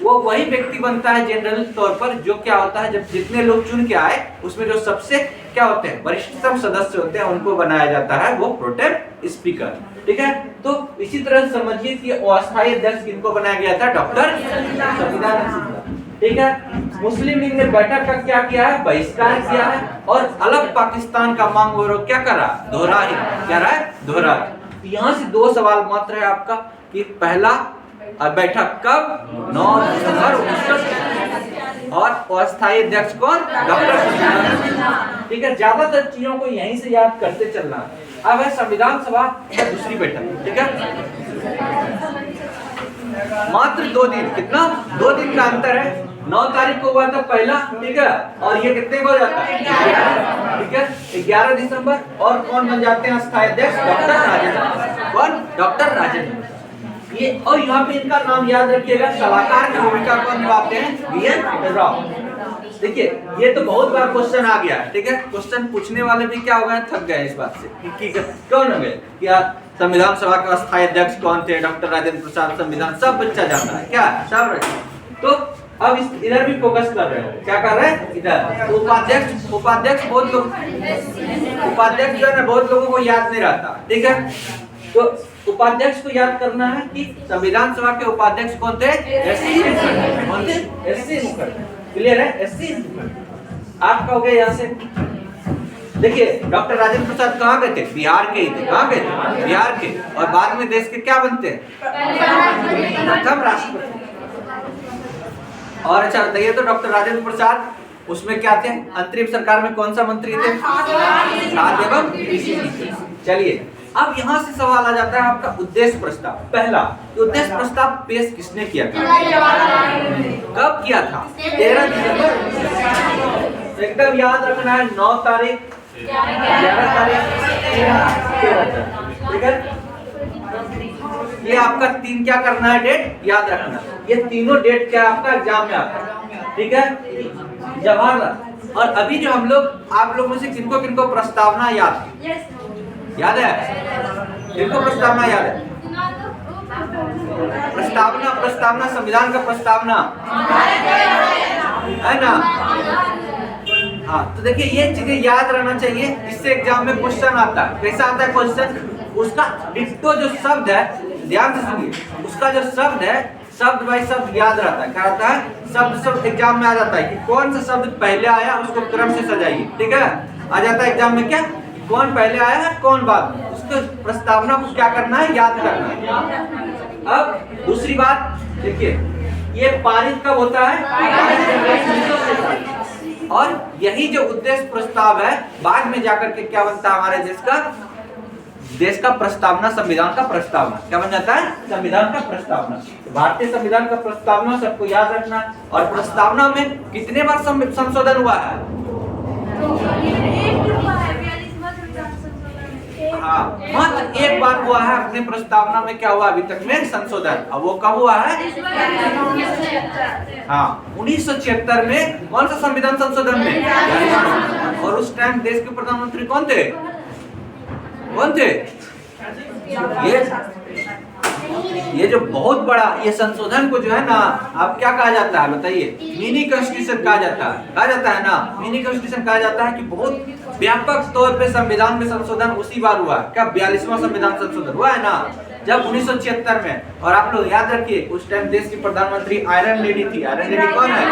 वो वही व्यक्ति बनता है जनरल तौर पर, जो क्या होता है जब जितने लोग चुन के आए उसमें जो सबसे क्या होते हैं? वरिष्ठतम सदस्य होते हैं, उनको बनाया जाता है वो प्रोटेम स्पीकर, ठीक है। तो इसी तरह समझिए कि अस्थायी अध्यक्ष किनको बनाया गया था? डॉक्टर सच्चिदानंद, ठीक है। मुस्लिम लीग ने बैठक का क्या किया है? बहिष्कार किया है और अलग पाकिस्तान का मांग वो क्या कर रहा? दोहरा ही क्या रहा है? दोहरा। यहाँ से दो सवाल मात्र है आपका कि पहला बैठक कब 9 दिसंबर 1900 और अस्थायी अध्यक्ष कौन डॉक्टर। ठीक है, ज्यादातर चीजों को यहीं से याद करते चलना है। अब है संविधान सभा की दूसरी बैठक। ठीक है, मात्र 2 दिन, कितना 2 दिन का अंतर है। 9 तारीख को हुआ था पहला, ठीक है, और ये कितने को हो जाता है 11, ठीक है 11 दिसंबर। और कौन बन जाते हैं अस्थायी अध्यक्ष डॉक्टर राजेंद्र। कौन? डॉक्टर राजेंद्र। ये और यहाँ पे इनका नाम याद रखिएगा, सलाहकार की भूमिका कौन निभाते हैं? बीएन राव। देखिए ये तो बहुत बार क्वेश्चन आ गया, ठीक है, क्वेश्चन पूछने वाले भी क्या हो गए, थक गए इस बात से कि कौन हो गए क्या संविधान सभा का अस्थायी अध्यक्ष कौन थे? डॉक्टर राजेंद्र प्रसाद। संविधान सब बच्चा जाता है क्या, सब। तो अब इधर भी फोकस कर रहे हैं, क्या कर रहे हैं इधर? उपाध्यक्ष बहुत लोग, उपाध्यक्ष जो है ना बहुत लोगों को याद नहीं रहता, ठीक है। तो उपाध्यक्ष को याद करना है कि संविधान सभा के उपाध्यक्ष कौन थे? एससी मुखर्जी। क्लियर है? एससी आपका हो गया। यहाँ से देखिए डॉक्टर राजेंद्र प्रसाद कहाँ गए थे? बिहार के ही थे। कहाँ गए थे? बिहार के। और बाद में देश के क्या बनते हैं? प्रथम राष्ट्रपति। और अच्छा बताइए तो डॉक्टर राजेंद्र प्रसाद उसमें क्या थे? अंतरिम सरकार में कौन सा मंत्री थे? खाद्य एवं कृषि। चलिए अब यहाँ से सवाल आ जाता है आपका उद्देश्य प्रस्ताव। पहला उद्देश्य प्रस्ताव पेश किसने किया था? कब किया था? 13 दिसंबर। एकदम याद रखना है, 9 तारीख, 11 तारीख, 13। ठीक है, ये आपका 3 क्या करना है? डेट याद रखना। ये तीनों डेट क्या आपका एग्जाम में आता है, ठीक है। जवाहरलाल। और अभी जो हम लोग आप लोगों से किनको किनको प्रस्तावना याद है? किनको प्रस्तावना याद है? प्रस्तावना संविधान का प्रस्तावना है ना। हाँ तो देखिए ये चीजें याद रहना चाहिए, इससे एग्जाम में क्वेश्चन आता है। कैसा आता है क्वेश्चन? उसका डिट्टो जो शब्द है, ध्यान से सुनिए, उसका जो शब्द है शब्द बाय शब्द याद रहता है। क्या रहता है? शब्द एग्जाम में आ जाता है कि कौन सा शब्द पहले आया उसको क्रम से सजाइए, ठीक है। आ जाता है एग्जाम में क्या, कौन पहले आया है कौन बाद, उसको प्रस्तावना को क्या करना है? याद करना है। अब दूसरी बात देखिए, ये पारित कब होता है? और यही जो उद्देश्य प्रस्ताव है बाद में जाकर के क्या बनता है हमारे देश का प्रस्तावना, संविधान का प्रस्तावना। क्या बन जाता है? संविधान का प्रस्तावना। तो भारतीय संविधान का प्रस्तावना सबको याद रखना है। और प्रस्तावना में कितने बार संशोधन हुआ है? हाँ, मात्र एक बार हुआ है अपने प्रस्तावना में। क्या हुआ अभी तक में? संशोधन। अब वो कब हुआ है? हाँ 1976 में। कौन सा संविधान संशोधन में? और उस टाइम देश के प्रधानमंत्री कौन थे? ये जो बहुत बड़ा ये संशोधन को जो है ना, आप क्या कहा जाता है बताइए? मिनी कॉन्स्टिट्यूशन कहा जाता है ना। मिनी कॉन्स्टिट्यूशन कहा जाता है कि बहुत व्यापक तौर पे संविधान में संशोधन उसी बार हुआ। क्या 42वां संविधान संशोधन हुआ है ना, जब 1976 में। और आप लोग याद रखिए उस टाइम देश की प्रधानमंत्री आयरन लेडी थी। आयरन लेडी कौन है?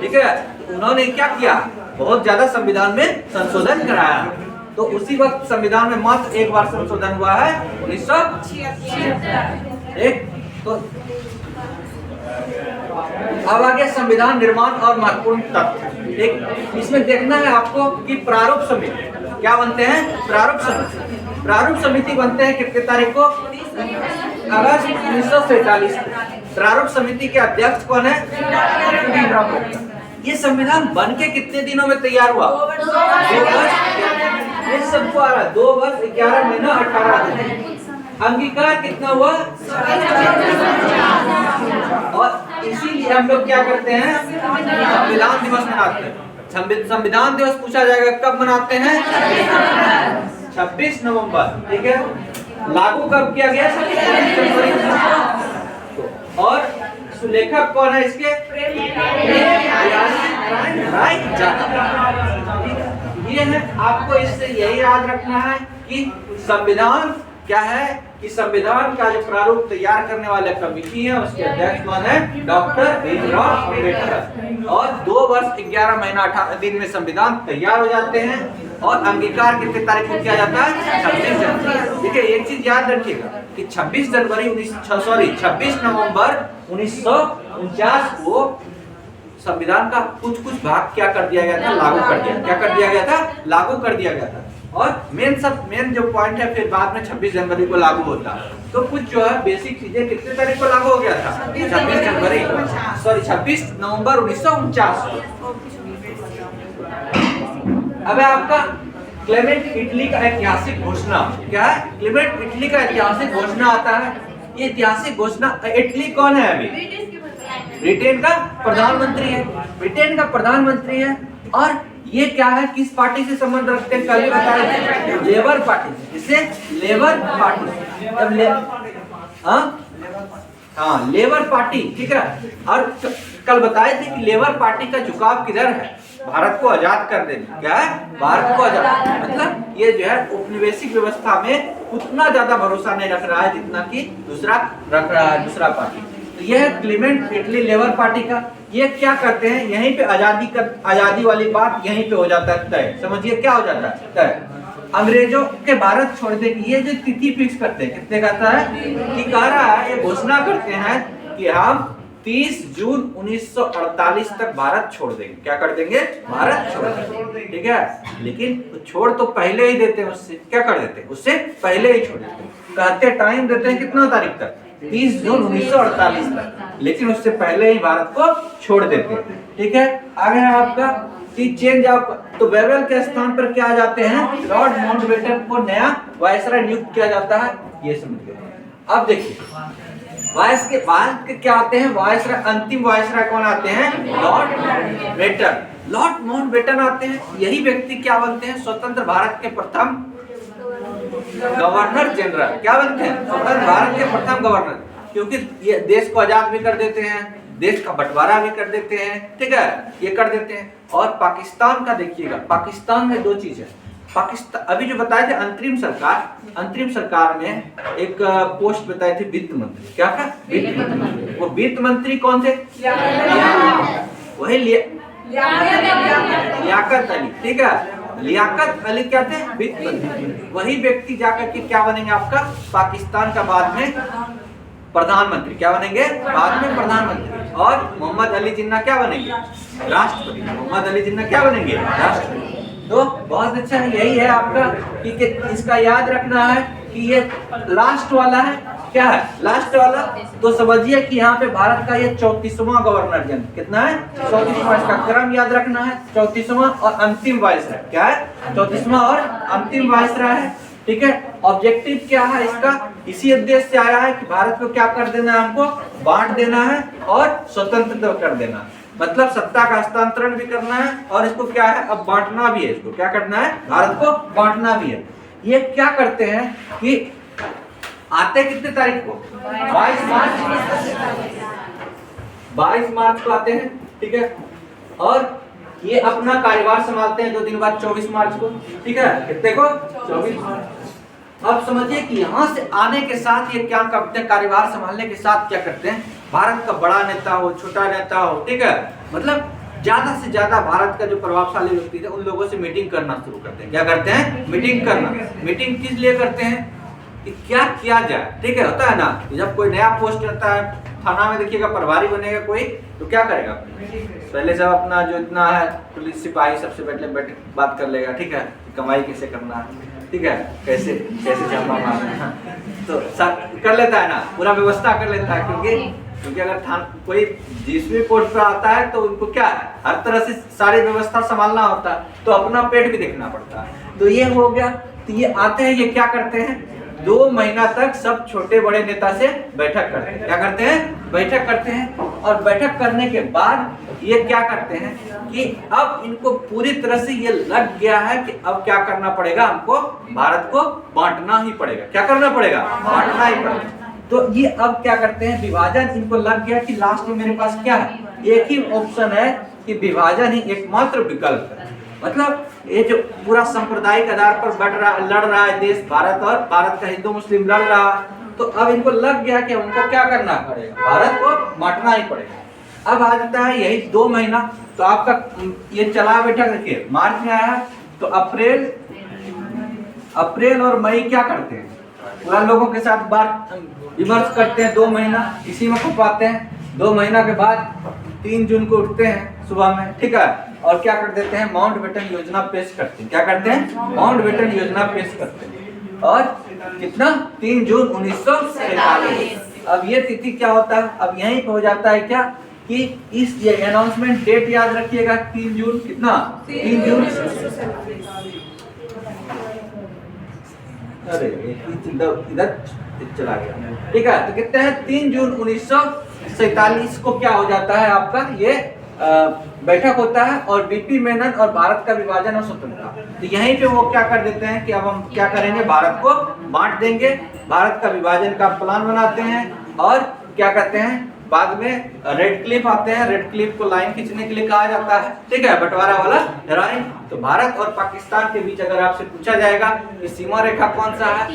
ठीक है, उन्होंने क्या किया? बहुत ज्यादा संविधान में संशोधन कराया। तो उसी वक्त संविधान में मात्र एक बार संशोधन हुआ है 1976। एक तो अब आगे संविधान निर्माण और महत्वपूर्ण तथ्य। एक इसमें देखना है आपको कि प्रारूप समिति क्या बनते हैं? प्रारूप समिति बनते हैं कितने तारीख को? अगस्त 1947। प्रारूप समिति के अध्यक्ष कौन है? ये संविधान बन के कितने दिनों में तैयार हुआ? 2 वर्ष। ये सबको आ रहा है 2 वर्ष 11 महीना 18 दिन। अंगीकार कितना हुआ? और इसीलिए हम लोग क्या करते हैं? संविधान दिवस मनाते हैं। संविधान दिवस पूछा जाएगा कब मनाते हैं? 26 नवंबर। ठीक है, लागू कब किया गया? 26 जनवरी। और सुलेखक कौन है इसके? ये है, आपको इससे यही याद रखना है कि संविधान क्या है, कि संविधान का जो प्रारूप तैयार करने वाले कमेटी है उसके अध्यक्ष कौन है? डॉक्टर भीमराव अम्बेडकर। और 2 वर्ष 11 महीना 18 दिन में संविधान तैयार हो जाते हैं। और अंगीकार कितने तारीख को किया जाता है? 26 जनवरी। ठीक है, एक चीज याद रखिएगा कि 26 नवंबर 1949 को संविधान का कुछ भाग क्या कर दिया गया था? लागू कर दिया। क्या कर दिया गया था? लागू कर दिया गया था। और मेन जो पॉइंट है फिर बाद में 26 जनवरी को लागू होता है। तो कुछ जो है बेसिक चीजें कितने तारीख को लागू हो गया था? 26 नवंबर 1949। अब आपका क्लेमेंट इटली का ऐतिहासिक घोषणा क्या है? क्लेमेंट इटली का ऐतिहासिक घोषणा आता है। ये ऐतिहासिक घोषणा, इटली कौन है अभी? ब्रिटेन का प्रधानमंत्री है। ब्रिटेन का प्रधानमंत्री है। और ये क्या है, किस पार्टी से संबंध रखते हैं? कल ही बताया था, लेबर पार्टी। जिसे लेबर पार्टी, हाँ लेबर पार्टी। ठीक है, और कल बताए थे कि लेबर पार्टी का झुकाव किधर है? भारत को आजाद कर देना। क्या है? भारत को आजाद, मतलब ये जो है औपनिवेशिक व्यवस्था में उतना ज्यादा भरोसा नहीं रख रहा है जितना कि दूसरा रख रहा है, दूसरा पार्टी। तो यह है क्लेमेंट इटली लेबर पार्टी का। ये क्या करते हैं, यहीं पे आजादी वाली बात यहीं पे हो जाता है तय। समझिए क्या हो जाता है तय? अंग्रेजों के भारत छोड़ने की ये जो तिथि फिक्स करते हैं, कितने कहता है कि कह रहा है, ये घोषणा करते हैं कि हम 30 जून 1948 तक भारत छोड़ देंगे। क्या कर देंगे? भारत छोड़ देंगे। ठीक है, लेकिन छोड़ तो पहले ही देते हैं, उससे क्या कर देते हैं? उससे पहले ही छोड़ देते हैं। कहते टाइम देते हैं कितना तारीख तक? 30 जून 1948 तक, लेकिन उससे पहले ही भारत को छोड़ देते हैं। ठीक है, आगे है आपका चेंज ऑफ। तो बेबल के स्थान पर क्या आ जाते हैं? लॉर्ड माउंटबेटन को नया वायसराय नियुक्त किया जाता है। ये समझ गए। अब देखिए वायस के बाद के क्या आते हैं? वायसराय, अंतिम वायसराय कौन आते हैं? Lord Mountbatten. लॉर्ड माउंटबेटन आते हैं। यही व्यक्ति क्या बनते हैं? स्वतंत्र भारत के प्रथम गवर्नर जनरल। क्या बनते हैं? स्वतंत्र भारत के प्रथम गवर्नर। क्योंकि ये देश को आजाद भी कर देते हैं, देश का बंटवारा भी कर देते हैं। ठीक है, ये कर देते हैं। और पाकिस्तान का देखिएगा, पाकिस्तान में दो चीज है। पाकिस्तान अभी जो बताए थे अंतरिम सरकार में एक पोस्ट बताए थे वित्त मंत्री। क्या था? वित्त मंत्री। वो वित्त मंत्री कौन थे? वही लियाकत अली। ठीक है, लियाकत अली क्या थे? वित्त मंत्री। वही व्यक्ति जाकर के क्या बनेंगे? आपका पाकिस्तान का बाद में प्रधानमंत्री। क्या बनेंगे? बाद में प्रधानमंत्री। और मोहम्मद अली जिन्ना क्या बनेंगे? राष्ट्रपति। मोहम्मद अली जिन्ना क्या बनेंगे? राष्ट्रपति। तो बहुत अच्छा है, यही है आपका कि इसका याद रखना है कि ये लास्ट वाला है। क्या है? लास्ट वाला। तो समझिए कि यहाँ पे भारत का ये 34वां गवर्नर जनरल। कितना है? 34वां। इसका क्रम याद रखना है, 34वां और अंतिम वायसराय। क्या है? 34वां और अंतिम वायसराय है। ठीक है, ऑब्जेक्टिव क्या है इसका? इसी उद्देश्य से आया है कि भारत को क्या कर देना है? हमको बांट देना है और स्वतंत्र कर देना है। मतलब सत्ता का हस्तांतरण भी करना है और इसको क्या है? अब बांटना भी है। इसको क्या करना है? भारत को बांटना भी है। ये क्या करते हैं कि आते कितने तारीख को? 22 मार्च को आते हैं। ठीक है, और ये अपना कार्यभार संभालते हैं 2 दिन बाद 24 मार्च को। ठीक है, कितने को? 24 मार्च। अब समझिए कि यहाँ से आने के साथ ये क्या करते हैं? कार्यभार संभालने के साथ क्या करते हैं? भारत का बड़ा नेता हो, छोटा नेता हो, ठीक है, मतलब ज्यादा से ज्यादा भारत का जो प्रभावशाली व्यक्ति है उन लोगों से मीटिंग करना शुरू करते हैं। क्या करते हैं? मीटिंग करना। मीटिंग किस लिए करते हैं? कि क्या किया जाए। ठीक है, होता है ना, जब कोई नया पोस्ट रहता है थाना में, देखिएगा प्रभारी बनेगा कोई, तो क्या करेगा? पहले सब अपना जो इतना है पुलिस सिपाही सबसे पहले बैठ बात कर लेगा। ठीक है, कमाई कैसे करना है, ठीक है, कैसे छापा मारना है, तो सब कर लेता है ना, पूरा व्यवस्था कर लेता है। क्योंकि अगर कोई जिस भी पोस्ट पर आता है तो उनको क्या है? हर तरह से सारी व्यवस्था संभालना होता है, तो अपना पेट भी देखना पड़ता है। तो ये हो गया। तो ये आते हैं, ये क्या करते हैं? 2 महीना तक सब छोटे बड़े नेता से बैठक करते हैं। क्या करते हैं? बैठक करते हैं। और बैठक करने के बाद ये क्या करते हैं कि अब इनको पूरी तरह से ये लग गया है कि अब क्या करना पड़ेगा? हमको भारत को बांटना ही पड़ेगा। क्या करना पड़ेगा? बांटना ही पड़ेगा। तो ये अब क्या करते हैं? विभाजन। इनको लग गया कि लास्ट में मेरे पास क्या है? एक ही ऑप्शन है कि विभाजन ही एकमात्र विकल्प है। मतलब ये जो पूरा सांप्रदायिक आधार पर लड़ रहा है देश भारत, और भारत का हिंदू मुस्लिम लड़ रहा, तो अब इनको लग गया कि हमको क्या करना पड़ेगा? भारत को बांटना ही पड़ेगा। अब आ जाता है यही 2 महीना। तो आपका ये चला बैठा, देखिए मार्च में आया, तो अप्रैल और मई क्या करते हैं, पूरा लोगों के साथ बात विमर्श करते हैं, 2 महीना इसी में खपाते हैं। 2 महीना के बाद 3 जून को उठते हैं सुबह में, ठीक है, और क्या कर देते हैं, माउंटबेटन योजना पेश करते हैं। क्या करते हैं, माउंटबेटन योजना पेश करते हैं। और कितना, 3 जून 1947। अब ये तिथि क्या होता है, अब यहीं पे हो जाता है क्या कि इस ये अनाउंसमेंट डेट याद रखिएगा, 3 जून कितना, 3 जून, अरे इधर चला गया, ठीक है। तो कितने हैं, 3 जून 1947 को क्या हो जाता है आपका ये बैठक होता है, और बीपी मेनन और भारत का विभाजन और स्वतंत्रता। तो यहीं पे वो क्या कर देते हैं कि अब हम क्या करेंगे, भारत को बांट देंगे, भारत का विभाजन का प्लान बनाते हैं, और क्या कहते हैं, बाद में रेड क्लिफ आते हैं, रेड क्लिफ को लाइन खींचने के लिए कहा जाता है, ठीक है, बंटवारा वाला लाइन। तो भारत और पाकिस्तान के बीच अगर आपसे पूछा जाएगा कि सीमा रेखा कौन सा है,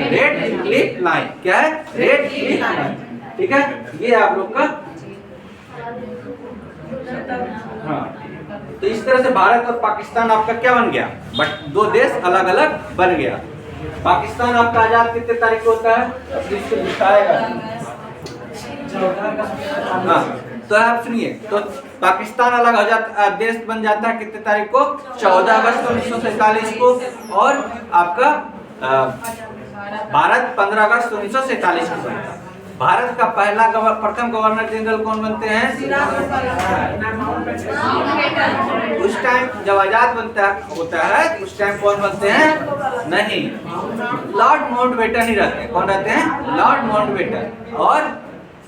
रेड क्लिफ लाइन। क्या है, रेड क्लिफ लाइन, ठीक है। ये आप लोग का, हाँ, तो इस तरह से भारत और पाकिस्तान आपका क्या बन गया, बट 2 देश अलग अलग बन गया। पाकिस्तान आपका आजाद कितने तारीख को होता है, अब इसको दिखाएगा, हाँ, तो आप सुनिए, तो पाकिस्तान अलग हो जाता, देश बन जाता है कितने तारीख को, 14 अगस्त 1947 को, और आपका भारत 15 अगस्त 1947 को बनता है। भारत का प्रथम गवर्नर जनरल कौन बनते हैं, उस टाइम जब आजाद होता है उस टाइम कौन बनते हैं, नहीं, लॉर्ड माउंटबेटन ही रहते हैं। कौन रहते हैं, लॉर्ड माउंटबेटन। और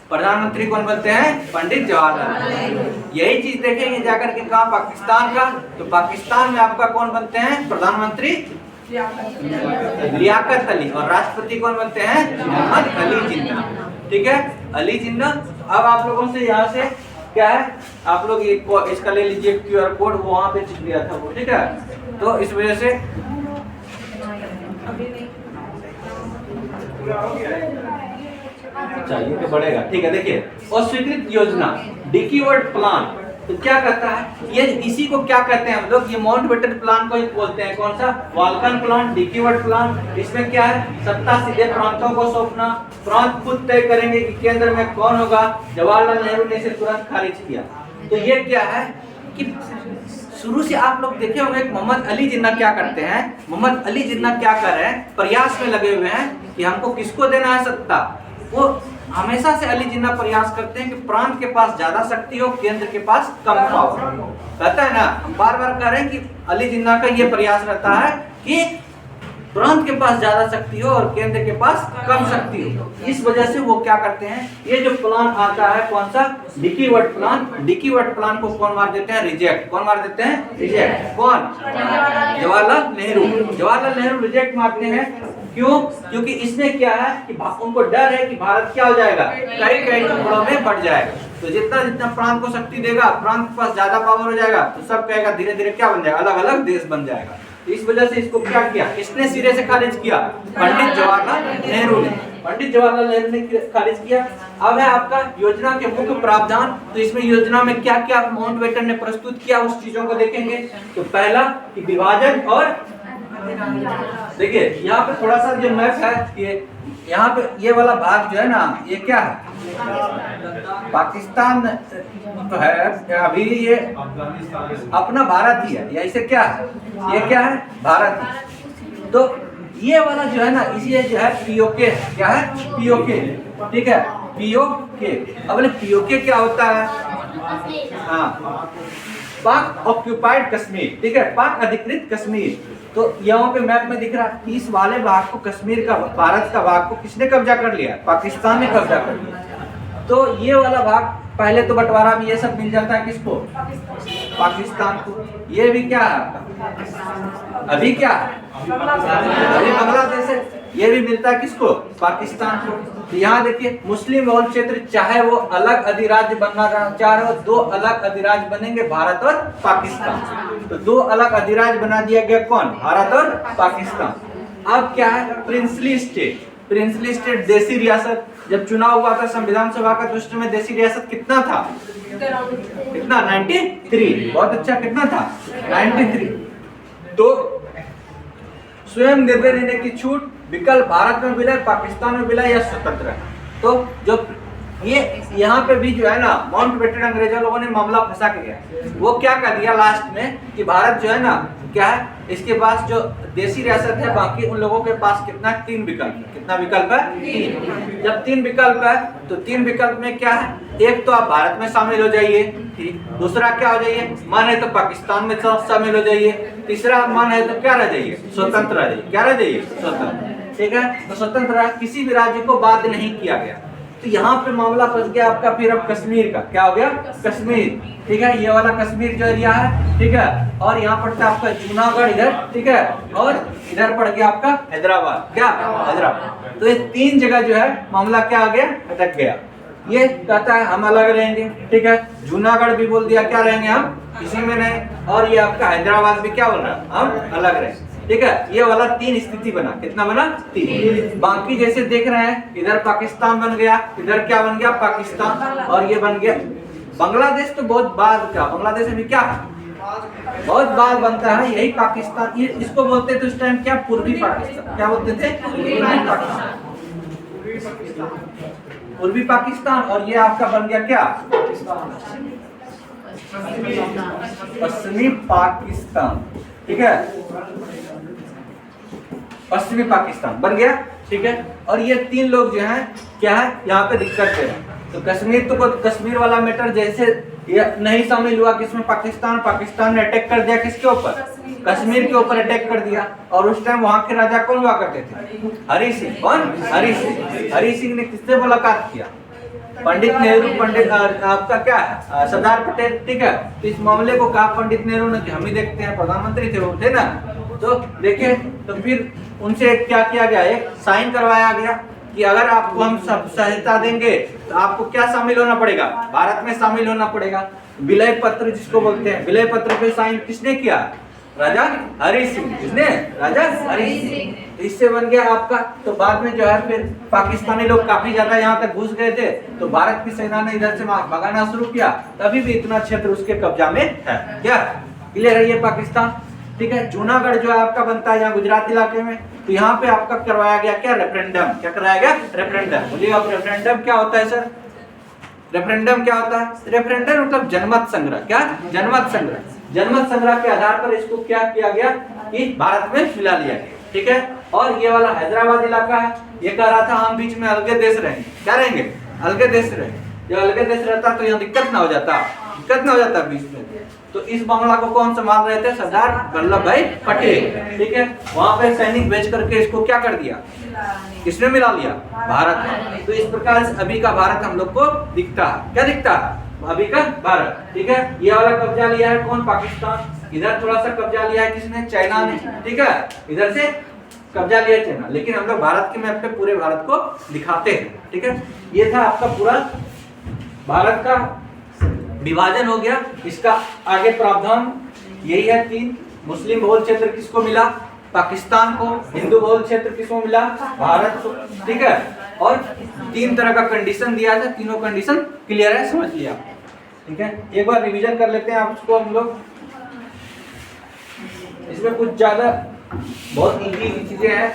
प्रधानमंत्री कौन बनते हैं, पंडित जवाहरलाल नेहरू। यही चीज देखेंगे जाकर के कहा पाकिस्तान का, तो पाकिस्तान में आपका कौन बनते हैं, प्रधानमंत्री लियाकत अली, और राष्ट्रपति कौन बनते हैं, मोहम्मद अली जिन्ना, ठीक है, अली जिन्ना। अब आप लोगों से यहाँ से क्या है, आप लोग इसका ले लीजिए QR कोड, वो वहाँ पे चिप दिया था वो, ठीक है। तो इस वजह से चाहिए तो बढ़ेगा, ठीक है। देखिए, अस्वीकृत योजना, डिकीवर्ड प्लान, तो क्या कहता है ये, इसी को क्या कहते हैं हम लोग, ये माउंटबेटन प्लान को ही बोलते हैं। कौन सा, वाल्कन प्लान, डिकीवर्ड प्लान। इसमें क्या है, सत्ता सीधे प्रांतों को सौंपना, प्रांत खुद तय करेंगे कि केंद्र में कौन होगा। जवाहरलाल नेहरू ने इसे तुरंत खारिज किया। तो ये क्या है कि शुरू से आप लोग देखे होंगे मोहम्मद अली जिन्ना क्या करते हैं, मोहम्मद अली जिन्ना क्या कर रहे हैं, प्रयास में लगे हुए हैं कि हमको किसको देना है सत्ता। वो हमेशा से अली जिन्ना प्रयास करते हैं कि प्रांत के पास ज्यादा शक्ति हो, केंद्र के पास कम पावर। कहता है ना, हम बार बार कह रहे हैं कि अली जिन्ना का ये प्रयास रहता है कि प्रांत के पास ज्यादा शक्ति हो और केंद्र के पास कम शक्ति हो। इस वजह से वो क्या करते हैं, ये जो प्लान आता है कौन सा, डिकीवर्ड प्लान, डिकीवर्ड प्लान को कौन मार देते हैं, रिजेक्ट। कौन मार देते हैं, रिजेक्ट। कौन, जवाहरलाल नेहरू। जवाहरलाल नेहरू रिजेक्ट मारते हैं, क्यों, क्योंकि इसमें क्या है कि उनको डर है कि भारत क्या हो जाएगा, कई कई टुकड़ों में बढ़ जाएगा। तो जितना जितना प्रांत को शक्ति देगा, प्रांत के पास ज्यादा पावर हो जाएगा, तो सब कहेगा धीरे धीरे क्या बन जाएगा, अलग अलग देश बन जाएगा। इस वजह से इसको क्या किया, किसने सिरे से खारिज किया, पंडित जवाहरलाल नेहरू ने। पंडित जवाहरलाल नेहरू ने खारिज किया। अब है आपका योजना के मुख्य प्रावधान। तो इसमें योजना में क्या क्या माउंटबेटन ने प्रस्तुत किया, उस चीजों को देखेंगे। तो पहला कि विभाजन, और देखिए यहाँ पे थोड़ा सा जो मैप है, ये यहाँ पे ये वाला भाग जो है ना, ये क्या है, पाकिस्तान तो है अभी, ये अपना भारत ही है, या इसे क्या है, ये क्या है, भारत। तो ये वाला जो है ना, इसे जो है POK, क्या है, POK, ठीक है, POK। अब POK क्या होता है, हाँ, पाक ऑक्यूपाइड कश्मीर, ठीक है, पाक अधिकृत कश्मीर। तो यहाँ पे मैप में दिख रहा है कि इस वाले भाग को, कश्मीर का, भारत का भाग को किसने कब्जा कर लिया, पाकिस्तान ने कब्जा कर लिया। तो ये वाला भाग पहले तो बंटवारा में ये सब मिल जाता है किसको, पाकिस्तान को। ये भी क्या है, अभी क्या है, अभी बांग्लादेश है। ये भी मिलता है किसको, पाकिस्तान को। तो यहाँ देखिए, मुस्लिम बहुल क्षेत्र, चाहे वो अलग अधिराज्य बनना चाह रहे हो, 2 अलग अधिराज्य बनेंगे, भारत और पाकिस्तान। तो 2 अलग अधिराज्य बना दिया गया, कौन, भारत और पाकिस्तान। अब क्या है, प्रिंसली स्टेट। प्रिंसली स्टेट देसी रियासत। जब चुनाव हुआ था संविधान सभा का, तो उस समय देसी रियासत कितना था, कितना, 93। बहुत अच्छा, कितना था, 93। तो स्वयं निर्णय लेने की छूट विकल्प भारत में मिले, पाकिस्तान में मिला या स्वतंत्र है। तो जो ये यहाँ पे भी जो है ना माउंटबेटन अंग्रेजों लोगों ने मामला फंसा के गया, वो क्या कर दिया लास्ट में कि भारत जो है ना क्या है, इसके पास जो देसी रियासत है बाकी उन लोगों के पास कितना 3 विकल्प है। कितना विकल्प है? 3। जब 3 विकल्प है तो 3 विकल्प में क्या है, एक तो आप भारत में शामिल हो जाइए, ठीक, दूसरा क्या हो जाइए, मन है तो पाकिस्तान में शामिल हो जाइए, तीसरा मन है तो क्या रह जाइए, स्वतंत्र रह जाइए। क्या रह जाइए? स्वतंत्र। ठीक है, तो स्वतंत्र किसी भी राज्य को बाध्य नहीं किया गया। तो यहाँ पे मामला फंस गया आपका फिर अब कश्मीर का। क्या हो गया? कश्मीर। ठीक है, ये वाला कश्मीर जो एरिया है, ठीक है, और यहाँ पड़ता है आपका जूनागढ़ इधर, ठीक है, और इधर पड़ गया आपका हैदराबाद। क्या? हैदराबाद। तो ये 3 जगह जो है मामला क्या आ गया, अटक गया। ये कहता है हम अलग रहेंगे, ठीक है, जूनागढ़ भी बोल दिया क्या रहेंगे हम, इसी में नहीं, और ये आपका हैदराबाद भी क्या बोल रहा है, हम अलग रहेंगे। ठीक है, ये वाला 3 स्थिति बना। कितना बना? 3। बाकी जैसे देख रहे हैं इधर पाकिस्तान बन गया, इधर क्या बन गया, पाकिस्तान, और ये बन गया बांग्लादेश। तो बहुत बाद का, बांग्लादेश अभी क्या है, बहुत बाद बनता है, यही पाकिस्तान। ये इसको बोलते थे उस टाइम क्या, पूर्वी पाकिस्तान। क्या बोलते थे? पूर्वी पाकिस्तान। पूर्वी पाकिस्तान। और ये आपका बन गया क्या, पश्चिमी पाकिस्तान। ठीक है, पश्चिमी पाकिस्तान बन गया। ठीक है, और ये 3 लोग जो हैं क्या है, यहाँ पे दिक्कत है। तो कश्मीर, तो कश्मीर वाला मैटर जैसे ये नहीं शामिल हुआ किसमें, पाकिस्तान ने अटैक कर दिया किसके ऊपर, कश्मीर के ऊपर अटैक कर दिया। और उस टाइम वहां के राजा कौन हुआ करते थे, हरि सिंह। कौन? हरि सिंह। हरि सिंह ने किससे मुलाकात किया, पंडित नेहरू, पंडित आपका क्या है, सरदार पटेल। ठीक है, तो इस मामले को कहा पंडित नेहरू ने, हम ही देखते हैं प्रधानमंत्री थे वो, थे ना। तो देखिए, तो फिर उनसे क्या किया गया, एक साइन करवाया गया कि अगर आपको हम सब सहायता देंगे तो आपको क्या शामिल होना पड़ेगा, भारत में शामिल होना पड़ेगा। विलय पत्र जिसको बोलते हैं, विलय पत्र पे साइन किसने किया, राजा हरि सिंह। किसने? राजा हरि सिंह। इससे बन गया आपका। तो बाद में जो है फिर पाकिस्तानी लोग काफी ज्यादा यहाँ तक घुस गए थे, तो भारत की सेना ने इधर से भगाना शुरू किया, तभी भी इतना क्षेत्र उसके कब्जा में है। क्या क्लियर है? ये पाकिस्तान। ठीक है, जूनागढ़ जो है आपका बनता है यहाँ गुजरात इलाके में। तो यहाँ पे आपका करवाया गया क्या, रेफरेंडम। क्या कराया गया? रेफरेंडम। बोलिए आप, रेफरेंडम क्या होता है सर? रेफरेंडम क्या होता है? रेफरेंडम मतलब जनमत संग्रह। क्या? जनमत संग्रह। जनमत संग्रह के आधार पर इसको क्या किया गया कि भारत में मिला लिया गया। ठीक है, और ये वाला हैदराबाद इलाका है, ये कह रहा था हम बीच में अलगे देश रहेंगे। क्या रहेंगे? अलगे देश रहेंगे। जब अलगे देश रहता तो यहाँ दिक्कत ना हो जाता, दिक्कत ना हो जाता बीच में। तो इस मामला को कौन संभाल रहे थे? सरदार वल्लभ भाई पटेल। ठीक है, वहां पे सैनिक भेज करके इसको क्या कर दिया, किसने मिला लिया, भारत में। तो इस प्रकार से अभी का भारत हम लोग को दिखता है। क्या दिखता है? अभी का भारत। ठीक है, ये वाला कब्जा लिया है कौन, पाकिस्तान। इधर थोड़ा सा कब्जा लिया है किसने, चाइना ने। ठीक है, इधर से कब्जा लिया चाइना, लेकिन हम लोग भारत के मैप पे पूरे भारत को दिखाते हैं। ठीक है, ये था आपका पूरा भारत का विभाजन हो गया। इसका आगे प्रावधान यही है 3। मुस्लिम बहुल क्षेत्र किसको मिला, पाकिस्तान को। हिंदू बहुल क्षेत्र किसको मिला, भारत को। ठीक है, और 3 तरह का कंडीशन दिया था, तीनों कंडीशन क्लियर है, समझ लिया। ठीक है, एक बार रिवीजन कर लेते हैं आप उसको हम लोग। इसमें कुछ ज्यादा बहुत इजी चीजें हैं।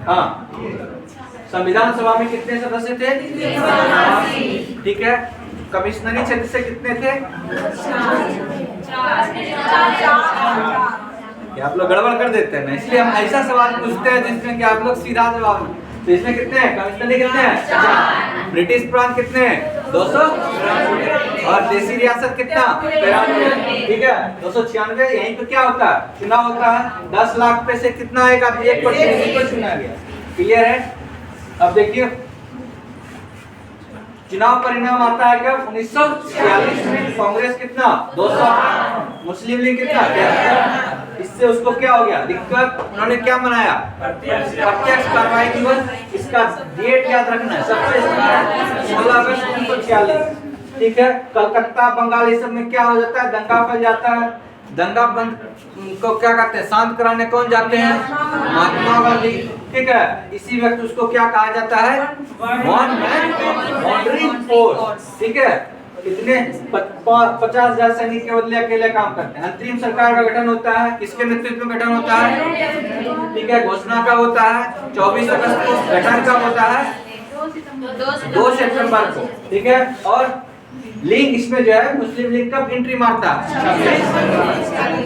हाँ, संविधान सभा में कितने सदस्य थे? ठीक है, कमिश्नरी क्षेत्र से कितने थे? आप लोग गड़बड़ कर देते हैं ना, इसलिए हम ऐसा सवाल पूछते हैं जिसमें कि आप लोग सीधा जवाब। तो इसमें कितने हैं? कमिश्नरी कितने हैं? ब्रिटिश प्रांत कितने हैं? 200। और देसी रियासत कितना? 93। ठीक है, 296। यहीं पे क्या होता है, चुनाव होता है। 10 लाख पे से कितना आएगा, 1% को चुना गया। क्लियर है? अब देखिए चुनाव परिणाम आता है कब, 1946 में। कांग्रेस कितना, 200। मुस्लिम लीग कितना, 73। इससे उसको क्या हो गया दिक्कत, उन्होंने क्या मनाया, प्रत्यक्ष कार्रवाई दिवस। इसका डेट याद रखना है, सबसे 16 अगस्त 1946। ठीक है, कलकत्ता बंगाल ये सब में क्या हो जाता है, दंगा फैल जाता है। दंगा बंद को क्या कहते हैं, शांत कराने कौन जाते हैं? महात्मा गांधी। ठीक है, इसी वक्त उसको क्या कहा जाता है? वन मैन मॉडरिंग फोर्स। ठीक है, इतने 50,000 सैनिक केवल अकेले काम करते हैं। अंतरिम सरकार का गठन होता है, किसके नेतृत्व में गठन होता है? ठीक है, घोषणा कब होता है? 24 अगस्त को। गठन कब होता है? 2 सितंबर को। ठीक है, और लीग इसमें जो है मुस्लिम लीग कब एंट्री मारता है?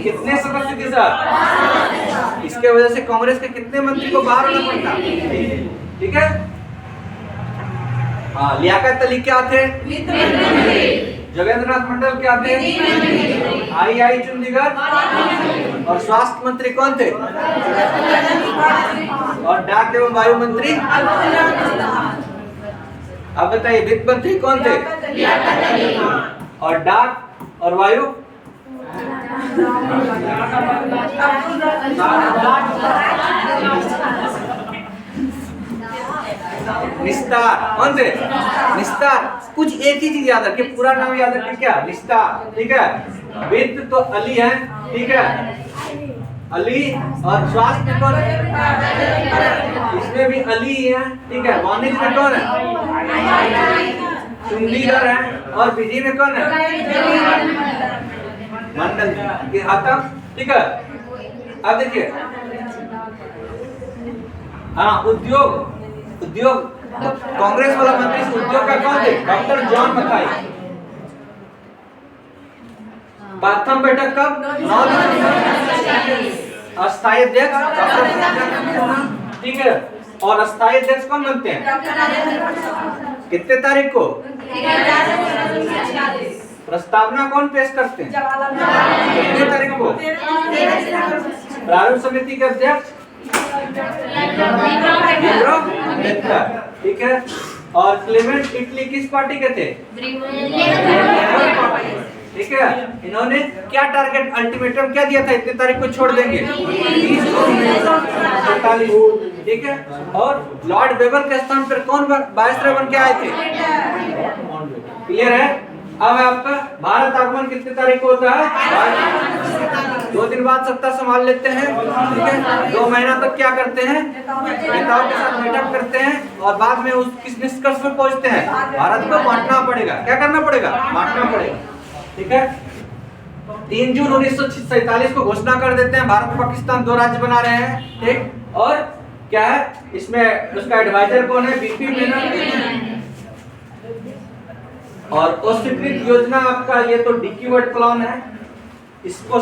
कितने सदस्य के साथ? इसके वजह से कांग्रेस के कितने मंत्री को बाहर होना पड़ता? ठीक है, हाँ, लियाकत अली क्या थे? जोगेंद्रनाथ मंडल क्या थे? आई चंडीगढ़। और स्वास्थ्य मंत्री कौन थे? और डाक एवं वायु मंत्री? अब बताइए, वित्त मंत्री कौन थे? और डाक और वायु? निस्तार कौन थे? निस्तार। कुछ एक ही चीज याद रखिए, पूरा नाम याद रखिए, क्या? निस्तार। ठीक है, वित्त तो अली है। ठीक है, अली। और स्वास्थ्य में कौन है? इसमें भी अली है। ठीक है, वाणिज्य में कौन है? चंडीगढ़ है। और विधि में कौन है? मंडल। ठीक है, अब देखिए, हाँ, उद्योग कांग्रेस वाला मंत्री उद्योग का कौन थे? Doctor John Mathai. प्रथम बैठक कब? 9 दिसंबर। अस्थायी अध्यक्ष? ठीक है, और अस्थायी अध्यक्ष कौन बनते हैं? कितने तारीख को? प्रस्तावना कौन पेश करते हैं? कितने तारीख को? प्रारूप समिति के अध्यक्ष? ठीक है, और क्लेमेंट इटली किस पार्टी के थे? ठीक है, इन्होंने क्या टारगेट अल्टीमेटम क्या दिया था? इतने तारीख को छोड़ देंगे 30 ठीक है, और लॉर्ड वेबर के स्थान पर कौन वायसराय बन के आए थे? क्लियर है? अब आपका भारत आगमन कितने तारीख को होता है? 2 दिन बाद सत्ता संभाल लेते हैं। ठीक है, 2 महीना तक क्या करते हैं? नेताओं के साथ बैठक करते हैं और बाद में उस किस निष्कर्ष पर पहुंचते हैं? भारत को बांटना पड़ेगा। क्या करना पड़ेगा? बांटना पड़ेगा। ठीक है, 3 जून 1947 को घोषणा कर देते हैं, भारत पाकिस्तान 2 राज्य बना रहे हैं। ठीक, और क्या है इसमें? उसका एडवाइजर कौन है? बीपी मेनन। और अस्वीकृत योजना आपका ये तो डिक्यूवर्ड प्लान है, इसको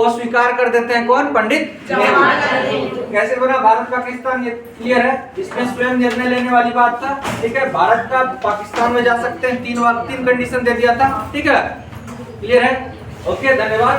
स्वीकार कर देते हैं कौन? पंडित नेहरू। कैसे बना भारत पाकिस्तान? ये क्लियर है, इसमें स्वयं निर्णय लेने वाली बात था। ठीक है, भारत का पाकिस्तान में जा सकते हैं, 3 कंडीशन दे दिया था। ठीक है, क्लियर है? ओके, धन्यवाद।